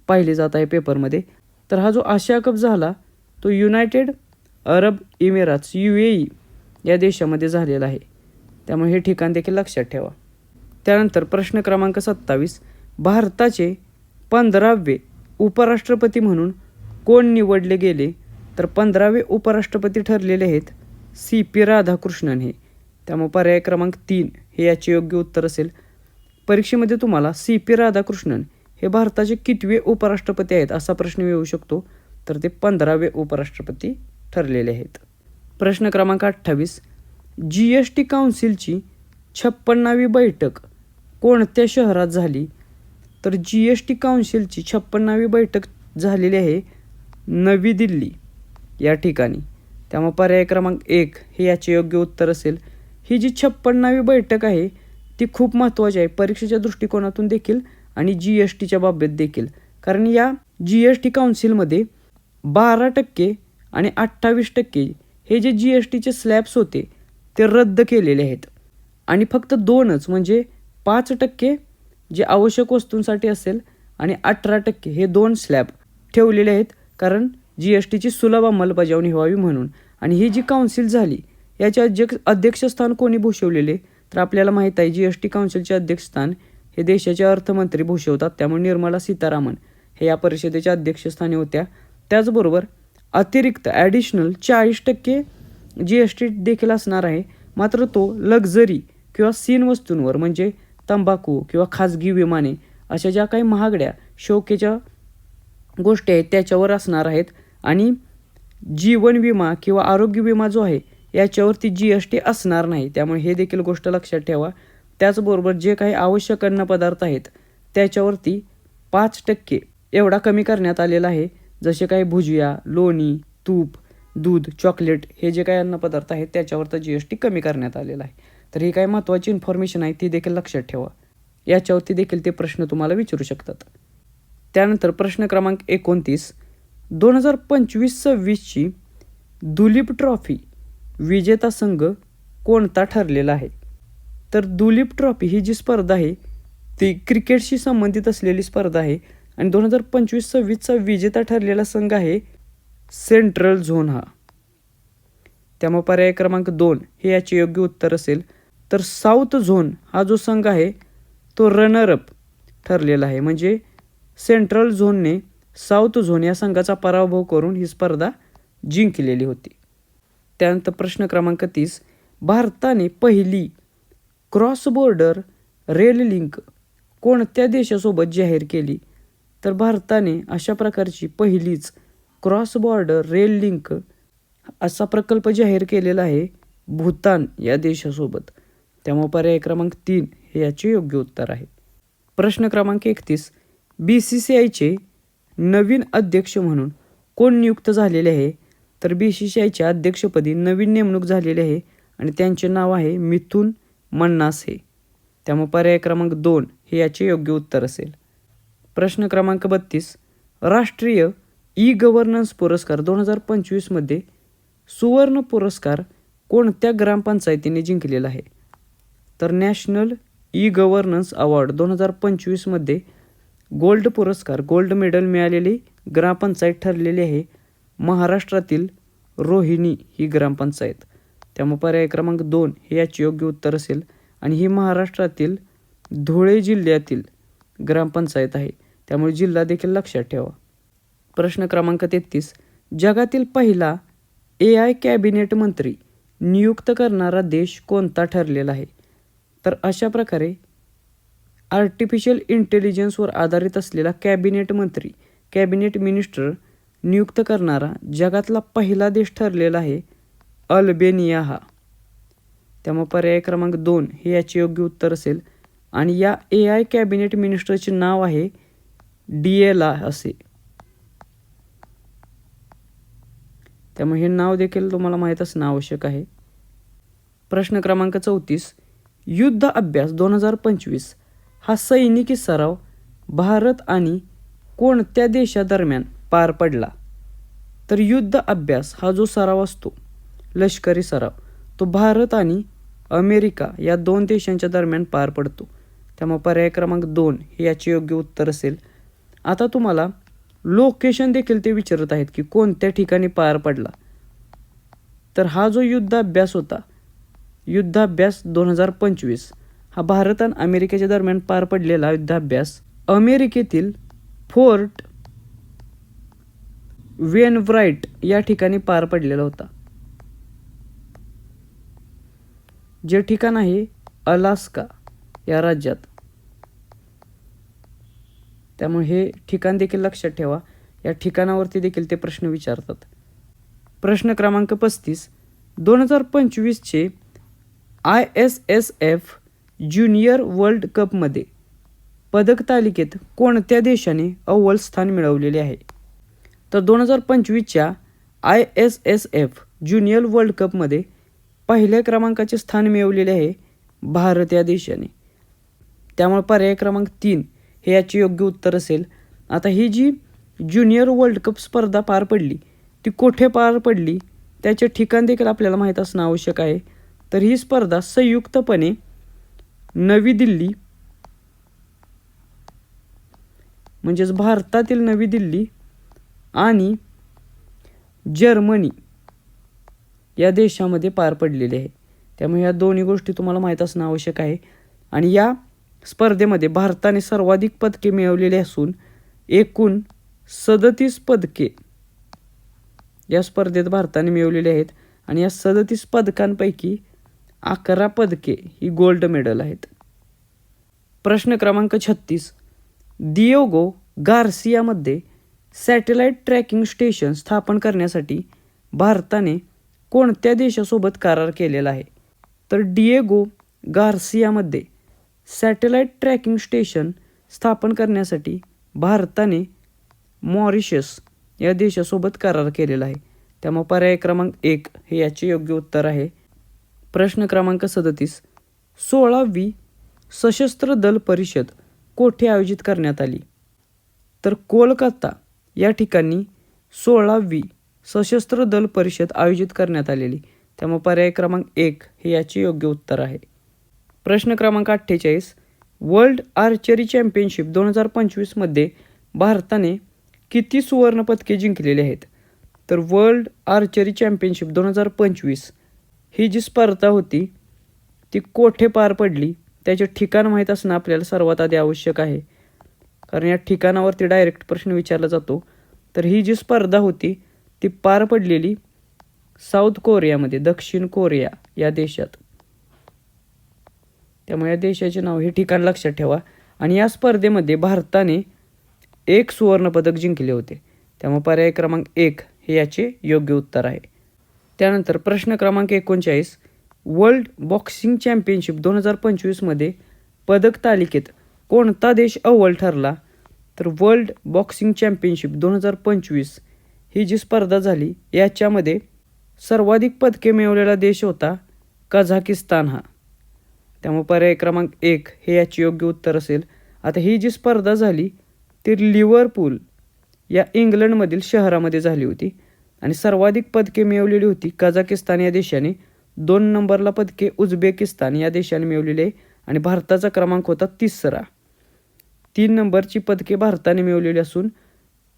पाहिली जात आहे पेपरमध्ये. तर हा जो आशिया कप झाला तो युनायटेड अरब इमिराट्स UAE या देशामध्ये झालेला आहे. त्यामुळे हे ठिकाण देखील लक्षात ठेवा. त्यानंतर प्रश्न क्रमांक 27 भारताचे 15वे उपराष्ट्रपती म्हणून कोण निवडले गेले? तर 15वे उपराष्ट्रपती ठरलेले आहेत CP राधाकृष्णन हे. त्यामुळे पर्याय क्रमांक 3 हे याचे योग्य उत्तर असेल. परीक्षेमध्ये तुम्हाला CP राधाकृष्णन हे भारताचे कितवे उपराष्ट्रपती आहेत असा प्रश्न येऊ शकतो. तर ते 15वे उपराष्ट्रपती ठरलेले आहेत. प्रश्न क्रमांक 28 GST काउन्सिलची 56वी बैठक कोणत्या शहरात झाली? तर GST काउन्सिलची 56वी बैठक झालेली आहे नवी दिल्ली या ठिकाणी. त्यामुळे पर्याय क्रमांक 1 हे याचे योग्य उत्तर असेल. ही जी 56वी बैठक आहे ती खूप महत्त्वाची आहे परीक्षेच्या दृष्टिकोनातून देखील आणि GSTच्या बाबतीत देखील, कारण या GST काउन्सिलमध्ये 12% आणि 28% हे जे GSTचे स्लॅब्स होते ते रद्द केलेले आहेत आणि फक्त 2च म्हणजे 5% जे आवश्यक वस्तूंसाठी असेल आणि 18% हे 2 स्लॅब ठेवलेले आहेत, कारण GSTची सुलभ अंमलबजावणी व्हावी म्हणून. आणि ही जी काउन्सिल झाली याचे अध्यक्षस्थान कोणी भूषवलेले, तर आपल्याला माहीत आहे GST काउन्सिलचे अध्यक्षस्थान हे देशाचे अर्थमंत्री भूषवतात. त्यामुळे निर्मला सीतारामन हे या परिषदेच्या अध्यक्षस्थानी होत्या. त्याचबरोबर अतिरिक्त ॲडिशनल 40% GST देखील असणार आहे. मात्र तो लक्झरी किंवा सीन वस्तूंवर म्हणजे तंबाखू किंवा खाजगी विमाने अशा ज्या काही महागड्या शौकेच्या गोष्टी आहेत त्याच्यावर असणार आहेत. आणि जीवन विमा किंवा आरोग्य विमा जो आहे याच्यावरती GST असणार नाही. त्यामुळे हे देखील गोष्ट लक्षात ठेवा. त्याचबरोबर जे काही आवश्यक अन्नपदार्थ आहेत त्याच्यावरती 5% एवढा कमी करण्यात आलेला आहे. जसे काही भुजिया, लोणी, तूप, दूध, चॉकलेट हे जे काही अन्नपदार्थ आहेत त्याच्यावरती GST कमी करण्यात आलेला आहे. तर ही काही महत्त्वाची इन्फॉर्मेशन आहे ती देखील लक्षात ठेवा. याच्यावरती देखील ते प्रश्न तुम्हाला विचारू शकतात. त्यानंतर प्रश्न क्रमांक 29, 2025-26ची दुलीप ट्रॉफी विजेता संघ कोणता ठरलेला आहे? तर दुलीप ट्रॉफी ही जी स्पर्धा आहे ती क्रिकेटशी संबंधित असलेली स्पर्धा आहे. आणि 2025-26चा विजेता ठरलेला संघ आहे सेंट्रल झोन हा. त्यामुळे पर्याय क्रमांक 2 हे याचे योग्य उत्तर असेल. तर साऊथ झोन हा जो संघ आहे तो रनरअप ठरलेला आहे. म्हणजे सेंट्रल झोनने साऊथ झोन या संघाचा पराभव करून ही स्पर्धा जिंकलेली होती. त्यानंतर प्रश्न क्रमांक 30, भारताने पहिली क्रॉस बॉर्डर रेल लिंक कोणत्या देशासोबत जाहीर केली? तर भारताने अशा प्रकारची पहिलीच क्रॉस बॉर्डर रेल लिंक असा प्रकल्प जाहीर केलेला आहे भूतान या देशासोबत. त्यामुळे पर्याय क्रमांक 3 हे याचे योग्य उत्तर आहे. प्रश्न क्रमांक 31, BCCIचे नवीन अध्यक्ष म्हणून कोण नियुक्त झालेले आहे? तर BCCIच्या अध्यक्षपदी नवीन नेमणूक झालेली आहे आणि त्यांचे नाव आहे मिथुन मन्नासे. त्यामुळे पर्याय क्रमांक 2 हे याचे योग्य उत्तर असेल. प्रश्न क्रमांक 32, राष्ट्रीय ई-गव्हर्नन्स पुरस्कार 2025मध्ये सुवर्ण पुरस्कार कोणत्या ग्रामपंचायतीने जिंकलेला आहे? तर नॅशनल ई-गव्हर्नन्स अवॉर्ड 2025मध्ये गोल्ड पुरस्कार गोल्ड मेडल मिळालेली ग्रामपंचायत ठरलेली आहे महाराष्ट्रातील रोहिणी ही ग्रामपंचायत. त्यामुळे पर्याय क्रमांक 2 हे याचे योग्य उत्तर असेल. आणि ही महाराष्ट्रातील धुळे जिल्ह्यातील ग्रामपंचायत आहे. त्यामुळे जिल्हा देखील लक्षात ठेवा. प्रश्न क्रमांक 33, जगातील पहिला AI कॅबिनेट मंत्री नियुक्त करणारा देश कोणता ठरलेला आहे? तर अशा प्रकारे आर्टिफिशियल इंटेलिजन्सवर आधारित असलेला कॅबिनेट मंत्री कॅबिनेट मिनिस्टर नियुक्त करणारा जगातला पहिला देश ठरलेला आहे अल्बेनिया हा. त्यामुळे पर्याय क्रमांक 2 हे याचे योग्य उत्तर असेल. आणि या AI कॅबिनेट मिनिस्टरचे नाव आहे डिएला असे. त्यामुळे हे नाव देखील तुम्हाला माहीत असणं आवश्यक आहे. प्रश्न क्रमांक 34, युद्ध अभ्यास 2025 हा सैनिकी सराव भारत आणि कोणत्या देशादरम्यान पार पडला? तर युद्ध अभ्यास हा जो सराव असतो लष्करी सराव तो भारत आणि अमेरिका या 2 देशांच्या दरम्यान पार पडतो. त्यामुळे पर्याय क्रमांक 2 हे याचे योग्य उत्तर असेल. आता तुम्हाला लोकेशन देखील ते विचारत आहेत की कोणत्या ठिकाणी पार पडला. तर हा जो युद्ध अभ्यास होता युद्ध अभ्यास 2025 हा भारत आणि अमेरिकेच्या दरम्यान पार पडलेला युद्धाभ्यास अमेरिकेतील फोर्ट वेनव्राईट या ठिकाणी पार पडलेला होता, जे ठिकाण आहे अलास्का या राज्यात. त्यामुळे हे ठिकाण देखील लक्षात ठेवा. या ठिकाणावरती देखील ते प्रश्न विचारतात. प्रश्न क्रमांक 35, 2025चे ISSF ज्युनियर वर्ल्ड कपमध्ये पदक तालिकेत कोणत्या देशाने अव्वल स्थान मिळवलेले आहे? तर 2025च्या ISSF ज्युनियर वर्ल्ड कपमध्ये पहिल्या क्रमांकाचे स्थान मिळवलेले आहे भारत या देशाने. त्यामुळे पर्याय क्रमांक 3 हे याचे योग्य उत्तर असेल. आता ही जी ज्युनियर वर्ल्ड कप स्पर्धा पार पडली ती कोठे पार पडली त्याचे ठिकाण देखील आपल्याला माहीत असणं आवश्यक आहे. तर ही स्पर्धा संयुक्तपणे नवी दिल्ली म्हणजेच भारतातील नवी दिल्ली आणि जर्मनी या देशामध्ये पार पडलेली आहे. त्यामुळे या दोन्ही गोष्टी तुम्हाला माहीत असणं आवश्यक आहे. आणि या स्पर्धेमध्ये भारताने सर्वाधिक पदके मिळवलेली असून एकूण 37 पदके या स्पर्धेत भारताने मिळवलेली आहेत. आणि या 37 पदकांपैकी 11 पदके ही गोल्ड मेडल आहेत. प्रश्न क्रमांक 36. दिएगो गार्सियामध्ये सॅटेलाइट ट्रॅकिंग स्टेशन स्थापन करण्यासाठी भारताने कोणत्या देशासोबत करार केलेला आहे? तर डिएगो गार्सियामध्ये सॅटेलाइट ट्रॅकिंग स्टेशन स्थापन करण्यासाठी भारताने मॉरिशस या देशासोबत करार केलेला आहे. त्यामुळे पर्याय क्रमांक 1 हे याचे योग्य उत्तर आहे. प्रश्न क्रमांक 37. 16वी सशस्त्र दल परिषद कोठे आयोजित करण्यात आली? तर कोलकाता या ठिकाणी 16वी सशस्त्र दल परिषद आयोजित करण्यात आलेली. त्यामुळे पर्याय क्रमांक 1 हे याचे योग्य उत्तर आहे. प्रश्न क्रमांक 48. वर्ल्ड आर्चरी चॅम्पियनशिप 2025 मध्ये भारताने किती सुवर्ण पदके जिंकलेली आहेत? तर वर्ल्ड आर्चरी चॅम्पियनशिप 2025 ही जी स्पर्धा होती ती कोठे पार पडली त्याचे ठिकाण माहीत असणं आपल्याला सर्वात आधी आवश्यक आहे, कारण या ठिकाणावरती डायरेक्ट प्रश्न विचारला जातो. तर ही जी स्पर्धा होती ती पार पडलेली साऊथ कोरियामध्ये, दक्षिण कोरिया या देशात. त्यामुळे या देशाचे नाव हे ठिकाण लक्षात ठेवा. आणि या स्पर्धेमध्ये भारताने 1 सुवर्णपदक जिंकले होते. त्यामुळे पर्याय क्रमांक 1 हे याचे योग्य उत्तर आहे. त्यानंतर प्रश्न क्रमांक 39. वर्ल्ड बॉक्सिंग चॅम्पियनशिप 2025 मध्ये पदक तालिकेत कोणता देश अव्वल ठरला? तर वर्ल्ड बॉक्सिंग चॅम्पियनशिप 2025 ही जी स्पर्धा झाली याच्यामध्ये सर्वाधिक पदके मिळवलेला देश होता कझाकिस्तान हा. त्यामुळे पर्याय क्रमांक 1 हे याचे योग्य उत्तर असेल. आता ही जी स्पर्धा झाली ती लिव्हरपूल या इंग्लंडमधील शहरामध्ये झाली होती आणि सर्वाधिक पदके मिळवलेली होती कझाकिस्तान या देशाने. 2 नंबरला पदके उझबेकिस्तान या देशाने मिळवलेले आणि भारताचा क्रमांक होता 3रा. 3 नंबरची पदके भारताने मिळवलेली असून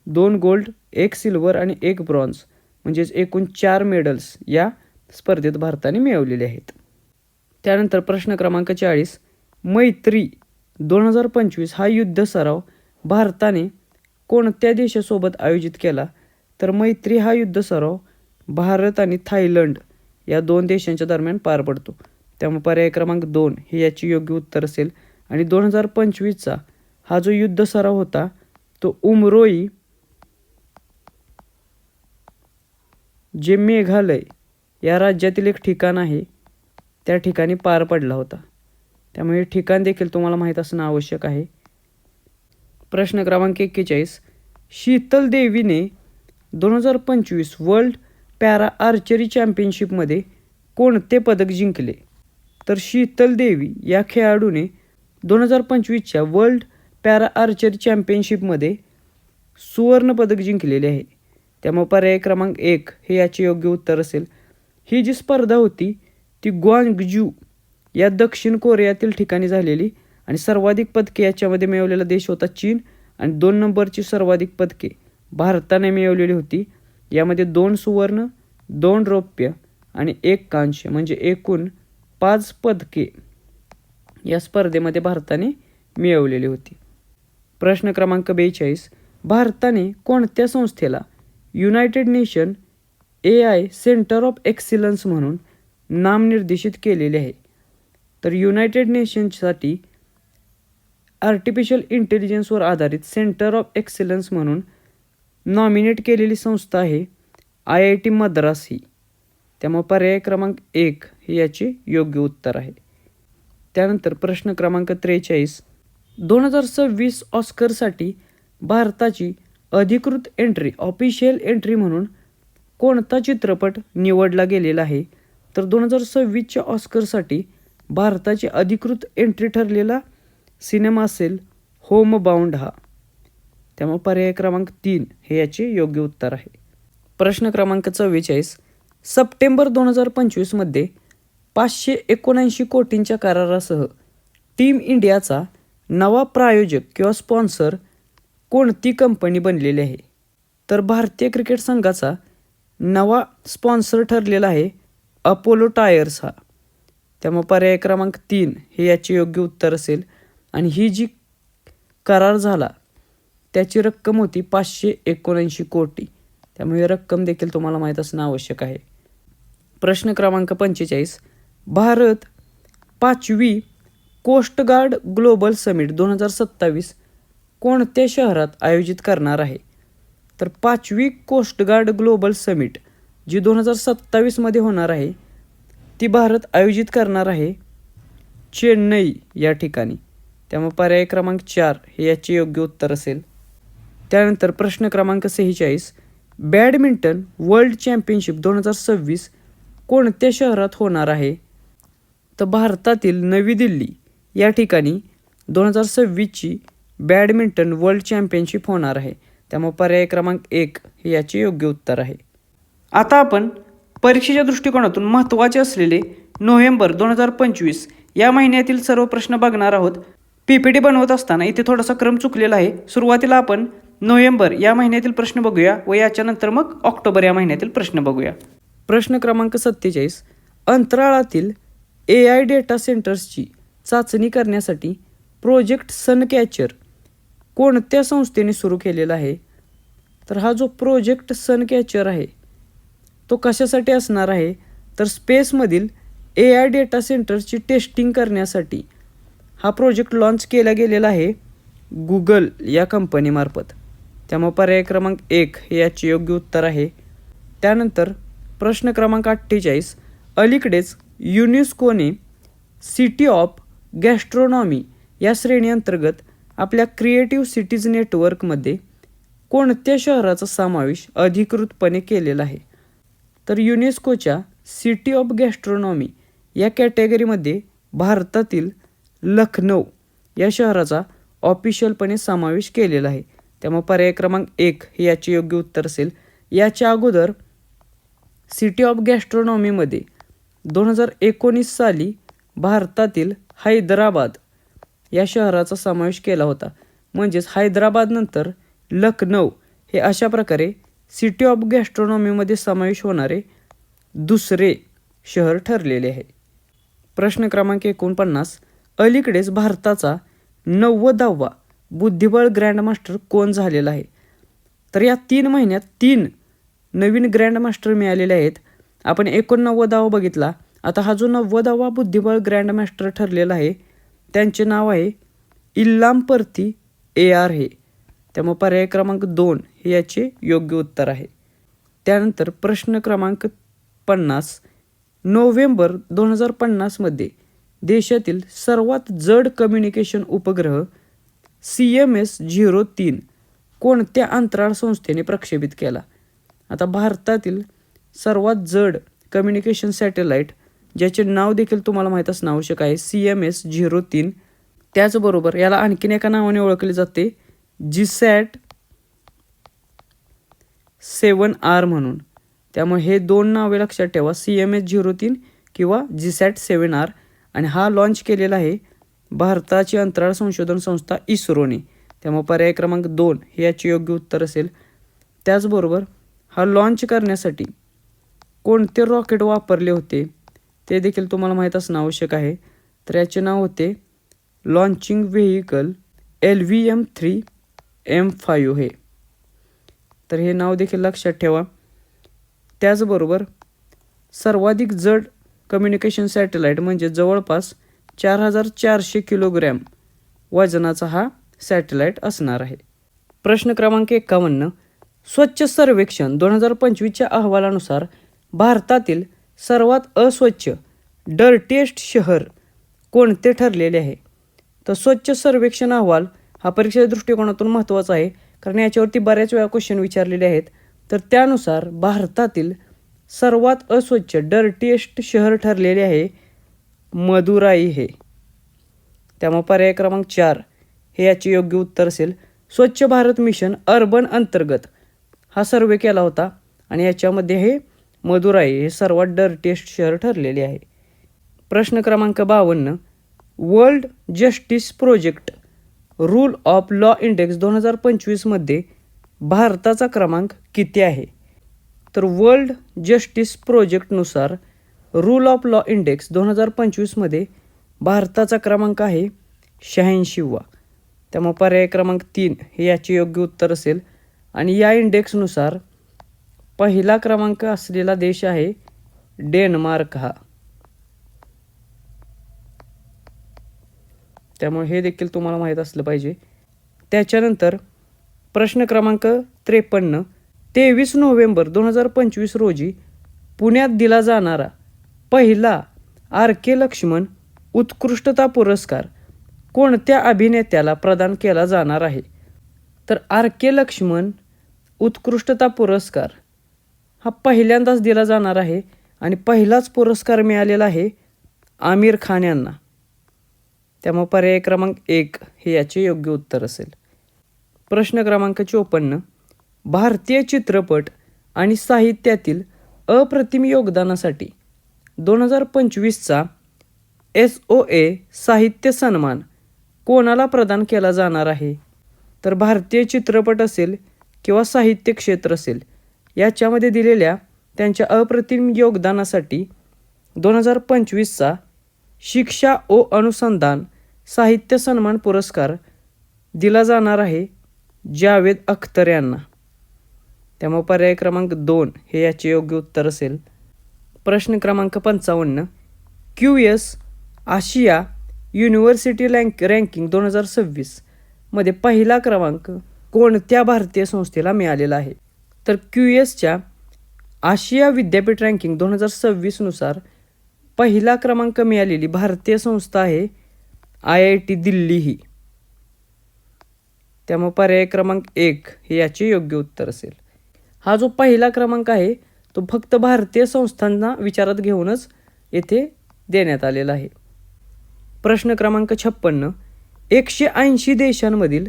2 गोल्ड, 1 सिल्वर आणि 1 ब्रॉन्झ म्हणजेच एकूण 4 मेडल्स या स्पर्धेत भारताने मिळवलेले आहेत. त्यानंतर प्रश्न क्रमांक 40. मैत्री 2025 हा युद्ध सराव भारताने कोणत्या देशासोबत आयोजित केला? तर मैत्री हा युद्ध सराव भारत आणि थायलंड या 2 देशांच्या दरम्यान पार पडतो. त्यामुळे पर्याय क्रमांक 2 हे याचे योग्य उत्तर असेल. आणि 2025चा हा जो युद्ध सराव होता तो उमरोई जे मेघालय या राज्यातील एक ठिकाण आहे त्या ठिकाणी पार पडला होता. त्यामुळे हे ठिकाण देखील तुम्हाला माहीत असणं आवश्यक आहे. प्रश्न क्रमांक 41. शीतल देवीने 2025 वर्ल्ड पॅरा आर्चरी चॅम्पियनशिपमध्ये कोणते पदक जिंकले? तर शीतल देवी या खेळाडूने 2025च्या वर्ल्ड पॅरा आर्चरी चॅम्पियनशिपमध्ये सुवर्ण पदक जिंकलेले आहे. त्यामुळे पर्याय क्रमांक 1 हे याचे योग्य उत्तर असेल. ही जी स्पर्धा होती ती ग्वांगजू या दक्षिण कोरियातील ठिकाणी झालेली आणि सर्वाधिक पदके याच्यामध्ये मिळवलेला देश होता चीन आणि 2 नंबरची सर्वाधिक पदके भारताने मिळवलेली होती. यामध्ये 2 सुवर्ण, 2 रौप्य आणि 1 कांस्य म्हणजे एकूण 5 पदके या स्पर्धेमध्ये भारताने मिळवलेली होती. प्रश्न क्रमांक 42. भारताने कोणत्या संस्थेला United nation AI centre of excellence म्हणून नामनिर्देशित केलेले आहे? तर युनायटेड नेशन्ससाठी आर्टिफिशियल इंटेलिजन्सवर आधारित सेंटर ऑफ एक्सिलन्स म्हणून नॉमिनेट केलेली संस्था आहे IIT मद्रास ही. त्यामुळे पर्याय क्रमांक 1 हे याचे योग्य उत्तर आहे. त्यानंतर प्रश्न क्रमांक 43. 2026 ऑस्करसाठी भारताची अधिकृत एंट्री ऑफिशियल एंट्री म्हणून कोणता चित्रपट निवडला गेलेला आहे? तर 2026च्या ऑस्करसाठी भारताची अधिकृत एंट्री ठरलेला सिनेमा असेल होम बाउंड हा. त्यामुळे पर्याय क्रमांक 3 हे याचे योग्य उत्तर आहे. प्रश्न क्रमांक 44. सप्टेंबर 2025 मध्ये 579 कोटींच्या करारासह टीम इंडियाचा नवा प्रायोजक किंवा स्पॉन्सर कोणती कंपनी बनलेली आहे? तर भारतीय क्रिकेट संघाचा नवा स्पॉन्सर ठरलेला आहे अपोलो टायर्स हा. त्यामुळे पर्याय क्रमांक 3 हे याचे योग्य उत्तर असेल. आणि ही जी करार झाला त्याची रक्कम होती 579 कोटी. त्यामुळे ही रक्कम देखील तुम्हाला माहीत असणं आवश्यक आहे. प्रश्न क्रमांक 45. भारत 5वी कोस्ट गार्ड ग्लोबल समिट 2027 कोणत्या शहरात आयोजित करणार आहे? तर 5वी कोस्ट गार्ड ग्लोबल समिट जी 2027 होणार आहे ती भारत आयोजित करणार आहे चेन्नई या ठिकाणी. त्यामुळे पर्याय क्रमांक 4 हे याचे योग्य उत्तर असेल. त्यानंतर प्रश्न क्रमांक 46. बॅडमिंटन वर्ल्ड चॅम्पियनशिप 2026 कोणत्या शहरात होणार आहे? तर भारतातील नवी दिल्ली या ठिकाणी 2026ची बॅडमिंटन वर्ल्ड चॅम्पियनशिप होणार आहे. त्यामुळे पर्याय क्रमांक 1 हे याचे योग्य उत्तर आहे. आता आपण परीक्षेच्या दृष्टिकोनातून महत्त्वाचे असलेले नोव्हेंबर 2025 या महिन्यातील सर्व प्रश्न बघणार आहोत. PPT बनवत असताना इथे थोडासा क्रम चुकलेला आहे. सुरुवातीला आपण नोव्हेंबर या महिन्यातील प्रश्न बघूया व याच्यानंतर मग ऑक्टोबर या महिन्यातील प्रश्न बघूया. प्रश्न क्रमांक 47. अंतराळातील AI डेटा सेंटर्सची चाचणी करण्यासाठी प्रोजेक्ट सनकॅचर कोणत्या संस्थेने सुरू केलेला आहे? तर हा जो प्रोजेक्ट सनकॅचर आहे तो कशासाठी असणार आहे? तर स्पेसमधील AI डेटा सेंटर्सची टेस्टिंग करण्यासाठी हा प्रोजेक्ट लॉन्च केला गेलेला आहे गुगल या कंपनीमार्फत. त्यामुळे पर्याय क्रमांक 1 हे याचे योग्य उत्तर आहे. त्यानंतर प्रश्न क्रमांक 48. अलीकडेच युनेस्कोने सिटी ऑफ गॅस्ट्रोनॉमी या श्रेणीअंतर्गत आपल्या क्रिएटिव्ह सिटीज नेटवर्कमध्ये कोणत्या शहराचा समावेश अधिकृतपणे केलेला आहे? तर युनेस्कोच्या सिटी ऑफ गॅस्ट्रोनॉमी या कॅटेगरीमध्ये भारतातील लखनौ या शहराचा ऑफिशियलपणे समावेश केलेला आहे. त्यामुळे पर्याय क्रमांक 1 हे याचे योग्य उत्तर असेल. याच्या अगोदर सिटी ऑफ गॅस्ट्रोनॉमीमध्ये 2019 साली भारतातील हैदराबाद या शहराचा समावेश केला होता. म्हणजेच हैदराबादनंतर लखनौ हे अशा प्रकारे सिटी ऑफ गॅस्ट्रोनॉमीमध्ये समावेश होणारे दुसरे शहर ठरलेले आहे. प्रश्न क्रमांक 49. अलीकडेच भारताचा 90वा बुद्धिबळ ग्रँडमास्टर कोण झालेला आहे? तर या 3 महिन्यात 3 नवीन ग्रँडमास्टर मिळालेले आहेत. आपण 89वा बघितला. आता हा जो 90वा बुद्धिबळ ग्रँडमास्टर ठरलेला आहे त्यांचे नाव आहे इल्लामपर्ती AR हे. त्यामुळे पर्याय क्रमांक 2 हे याचे योग्य उत्तर आहे. त्यानंतर प्रश्न क्रमांक 50. नोव्हेंबर 2050 देशातील सर्वात जड कम्युनिकेशन उपग्रह CMS-03 कोणत्या अंतराळ संस्थेने प्रक्षेपित केला? आता भारतातील सर्वात जड कम्युनिकेशन सॅटेलाईट ज्याचे नाव देखील तुम्हाला माहीत असणं आवश्यक आहे CMS-03. त्याचबरोबर याला आणखीन एका नावाने ओळखले जाते GSAT-7R म्हणून. त्यामुळे हे 2 नावे लक्षात ठेवा CMS-03 किंवा GSAT-7R. आणि हा लॉन्च केलेला आहे भारताची अंतराळ संशोधन संस्था इस्रोने. त्यामुळे पर्याय क्रमांक 2 हे याचे योग्य उत्तर असेल. त्याचबरोबर हा लॉन्च करण्यासाठी कोणते रॉकेट वापरले होते ते देखील तुम्हाला माहीत असणं आवश्यक आहे. तर याचे नाव होते लॉन्चिंग व्हेइकल LVM-3M5 हे. तर हे नाव देखील लक्षात ठेवा. त्याचबरोबर सर्वाधिक जड कम्युनिकेशन सॅटेलाईट म्हणजे जवळपास 4400 किलोग्रॅम वजनाचा हा सॅटेलाईट असणार आहे. प्रश्न क्रमांक 51. स्वच्छ सर्वेक्षण 2025च्या अहवालानुसार भारतातील सर्वात अस्वच्छ डर्टिएस्ट शहर कोणते ठरलेले आहे? तर स्वच्छ सर्वेक्षण अहवाल हा परीक्षेच्या दृष्टिकोनातून महत्त्वाचा आहे कारण याच्यावरती बऱ्याच वेळा क्वेश्चन विचारलेले आहेत. तर त्यानुसार भारतातील सर्वात अस्वच्छ डर्टिएस्ट शहर ठरलेले आहे मदुराई हे. त्यामुळे पर्याय क्रमांक 4 हे याचे योग्य उत्तर असेल. स्वच्छ भारत मिशन अर्बन अंतर्गत हा सर्वे केला होता आणि याच्यामध्ये हे मदुराई हे सर्वात डर्टिएस्ट शहर ठरलेले आहे. प्रश्न क्रमांक 52. World justice project rule of law index 2025 भारताचा क्रमांक किती आहे? तर वर्ल्ड जस्टिस प्रोजेक्टनुसार रूल ऑफ लॉ इंडेक्स 2025मध्ये भारताचा क्रमांक आहे 86वा. त्यामुळे पर्याय क्रमांक 3 हे याचे योग्य उत्तर असेल. आणि या इंडेक्सनुसार पहिला क्रमांक असलेला देश आहे डेन्मार्क हा. त्यामुळे हे देखील तुम्हाला माहीत असलं पाहिजे. त्याच्यानंतर प्रश्न क्रमांक 53, 23 नोव्हेंबर 2025 रोजी पुण्यात दिला जाणारा पहिला आर.के. लक्ष्मण उत्कृष्टता पुरस्कार कोणत्या अभिनेत्याला प्रदान केला जाणार आहे? तर आर.के. लक्ष्मण उत्कृष्टता पुरस्कार हा पहिल्यांदाच दिला जाणार आहे आणि पहिलाच पुरस्कार मिळालेला आहे आमिर खान यांना. त्यामुळे पर्याय क्रमांक 1 हे याचे योग्य उत्तर असेल. प्रश्न क्रमांक 54, भारतीय चित्रपट आणि साहित्यातील अप्रतिम योगदानासाठी 2025चा SOA साहित्य सन्मान कोणाला प्रदान केला जाणार आहे? तर भारतीय चित्रपट असेल किंवा साहित्य क्षेत्र असेल याच्यामध्ये दिलेल्या त्यांच्या अप्रतिम योगदानासाठी 2025चा शिक्षा ओ अनुसंधान साहित्य सन्मान पुरस्कार दिला जाणार आहे जावेद अख्तर यांना. त्यामुळे पर्याय क्रमांक 2 हे याचे योग्य उत्तर असेल. प्रश्न क्रमांक 55, QS आशिया युनिव्हर्सिटी रँकिंग 2026 मध्ये पहिला क्रमांक कोणत्या भारतीय संस्थेला मिळालेला आहे? तर QSच्या आशिया विद्यापीठ रँकिंग 2026नुसार पहिला क्रमांक मिळालेली भारतीय संस्था आहे IIT दिल्ली ही. त्यामुळे पर्याय क्रमांक 1 हे याचे योग्य उत्तर असेल. हा जो पहिला क्रमांक आहे तो फक्त भारतीय संस्थांना विचारात घेऊनच येथे देण्यात आलेला आहे. प्रश्न क्रमांक 56, 180 देशांमधील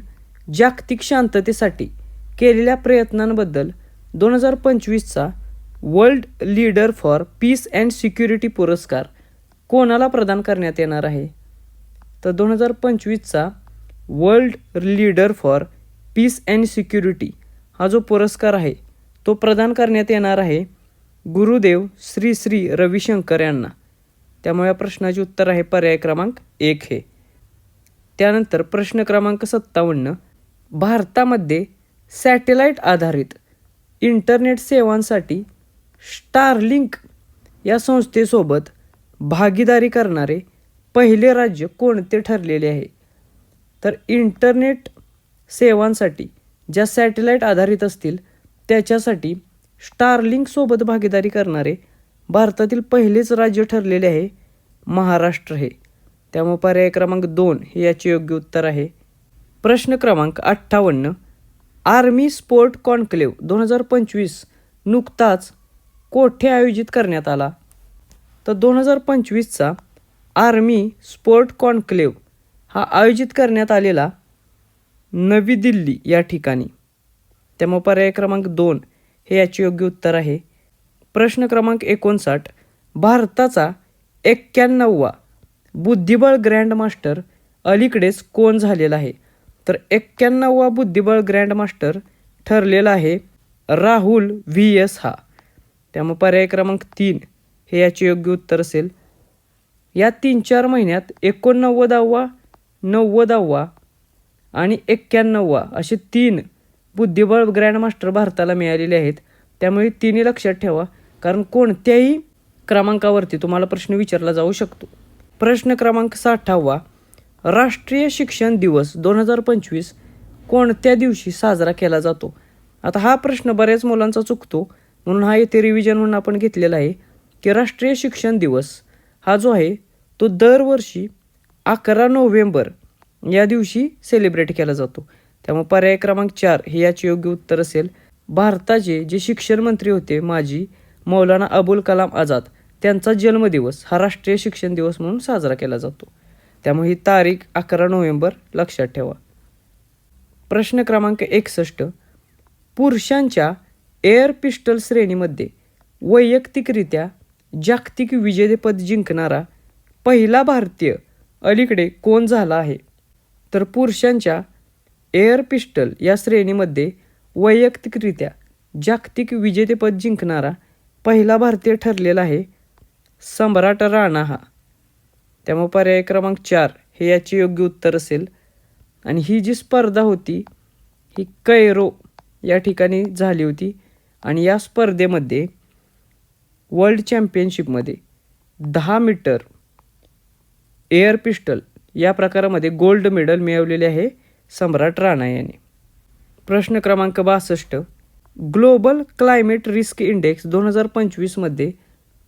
जागतिक शांततेसाठी केलेल्या प्रयत्नांबद्दल 2025चा world leader for peace and security पुरस्कार कोणाला प्रदान करण्यात येणार आहे? तर 2025चा world leader for peace and security हा जो पुरस्कार आहे तो प्रदान करण्यात येणार आहे गुरुदेव श्री श्री रविशंकर यांना. त्यामुळे या प्रश्नाचे उत्तर आहे पर्याय क्रमांक 1 हे. त्यानंतर प्रश्न क्रमांक 57, भारतामध्ये सॅटेलाईट आधारित इंटरनेट सेवांसाठी स्टारलिंक या संस्थेसोबत भागीदारी करणारे पहिले राज्य कोणते ठरलेले आहे? तर इंटरनेट सेवांसाठी ज्या सॅटेलाईट आधारित असतील त्याच्यासाठी स्टारलिंकसोबत भागीदारी करणारे भारतातील पहिलेच राज्य ठरलेले आहे महाराष्ट्र हे. त्यामुळे पर्याय क्रमांक 2 हे याचे योग्य उत्तर आहे. प्रश्न क्रमांक 58, आर्मी स्पोर्ट कॉन्क्लेव्ह 2025 नुकताच कोठे आयोजित करण्यात आला? तर 2025चा आर्मी स्पोर्ट कॉन्क्लेव्ह हा आयोजित करण्यात आलेला नवी दिल्ली या ठिकाणी. त्यामुळे पर्याय क्रमांक 2 हे याचे योग्य उत्तर आहे. प्रश्न क्रमांक 59, भारताचा 91वा बुद्धिबळ ग्रँडमास्टर अलीकडेच कोण झालेला आहे? तर 91वा बुद्धिबळ ग्रँडमास्टर ठरलेला आहे राहुल VS हा. त्यामुळे पर्याय क्रमांक 3 हे याचे योग्य उत्तर असेल. या 3-4 महिन्यात 89वा 90वा आणि 91वा असे 3 बुद्धिबळ ग्रँडमास्टर भारताला मिळालेले आहेत. त्यामुळे तिन्ही लक्षात ठेवा, कारण कोणत्याही क्रमांकावरती तुम्हाला प्रश्न विचारला जाऊ शकतो. प्रश्न क्रमांक 60वा, राष्ट्रीय शिक्षण दिवस 2025 कोणत्या दिवशी साजरा केला जातो? आता हा प्रश्न बऱ्याच मुलांचा चुकतो, म्हणून हा येथे रिव्हिजन म्हणून आपण घेतलेला आहे की राष्ट्रीय शिक्षण दिवस हा जो आहे तो दरवर्षी 11 नोव्हेंबर या दिवशी सेलिब्रेट केला जातो. त्यामुळे पर्याय क्रमांक 4 हे याचे योग्य उत्तर असेल. भारताचे जे शिक्षण मंत्री होते माजी मौलाना अबुल कलाम आझाद, त्यांचा जन्मदिवस हा राष्ट्रीय शिक्षण दिवस म्हणून साजरा केला जातो. त्यामुळे ही तारीख 11 नोव्हेंबर लक्षात ठेवा. प्रश्न क्रमांक 61, पुरुषांच्या एअर पिस्टल श्रेणीमध्ये वैयक्तिकरित्या जागतिक विजेतेपद जिंकणारा पहिला भारतीय अलीकडे कोण झाला आहे? तर पुरुषांच्या एअर पिस्टल या श्रेणीमध्ये वैयक्तिकरित्या जागतिक विजेतेपद जिंकणारा पहिला भारतीय ठरलेला आहे सम्राट राणा हा. त्यामुळे पर्याय क्रमांक 4 हे याचे योग्य उत्तर असेल. आणि ही जी स्पर्धा होती ही कैरो या ठिकाणी झाली होती. आणि या स्पर्धेमध्ये वर्ल्ड चॅम्पियनशिपमध्ये 10 मीटर एअर पिस्टल या प्रकारामध्ये गोल्ड मेडल मिळवलेले आहे सम्राट राणा यांनी. प्रश्न क्रमांक 62. ग्लोबल क्लायमेट रिस्क इंडेक्स 2025मध्ये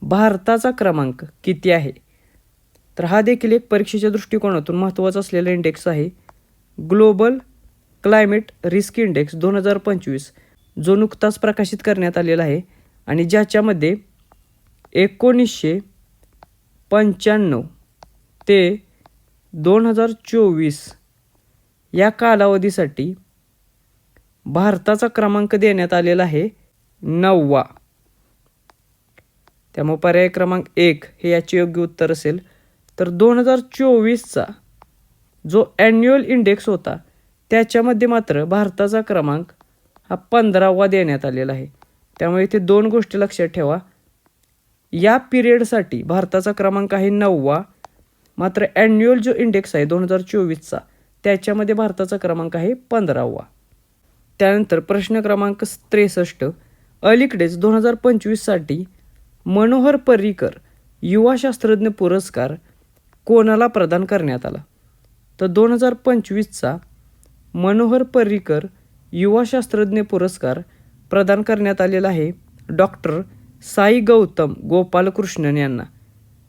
भारताचा क्रमांक किती आहे? तर हा देखील एक परीक्षेच्या दृष्टिकोनातून महत्त्वाचा असलेला इंडेक्स आहे. ग्लोबल क्लायमेट रिस्क इंडेक्स 2025 जो नुकताच प्रकाशित करण्यात आलेला आहे आणि ज्याच्यामध्ये 1995 ते 2024 या कालावधीसाठी भारताचा क्रमांक देण्यात आलेला आहे 9वा. त्यामुळे पर्याय क्रमांक 1 हे याचे योग्य उत्तर असेल. तर 2024चा जो ॲन्युअल इंडेक्स होता त्याच्यामध्ये मात्र भारताचा क्रमांक हा 15वा देण्यात आलेला आहे. त्यामुळे इथे 2 गोष्टी लक्षात ठेवा. या पिरियडसाठी भारताचा क्रमांक आहे 9वा, मात्र ॲन्युअल जो इंडेक्स आहे 2024चा त्याच्यामध्ये भारताचा क्रमांक आहे 15वा. त्यानंतर प्रश्न क्रमांक 63. अलीकडेच 2025साठी मनोहर पर्रीकर युवा शास्त्रज्ञ पुरस्कार कोणाला प्रदान करण्यात आला? तर 2025चा मनोहर पर्रीकर युवा शास्त्रज्ञ पुरस्कार प्रदान करण्यात आलेला आहे डॉक्टर साई गौतम गोपालकृष्णन यांना.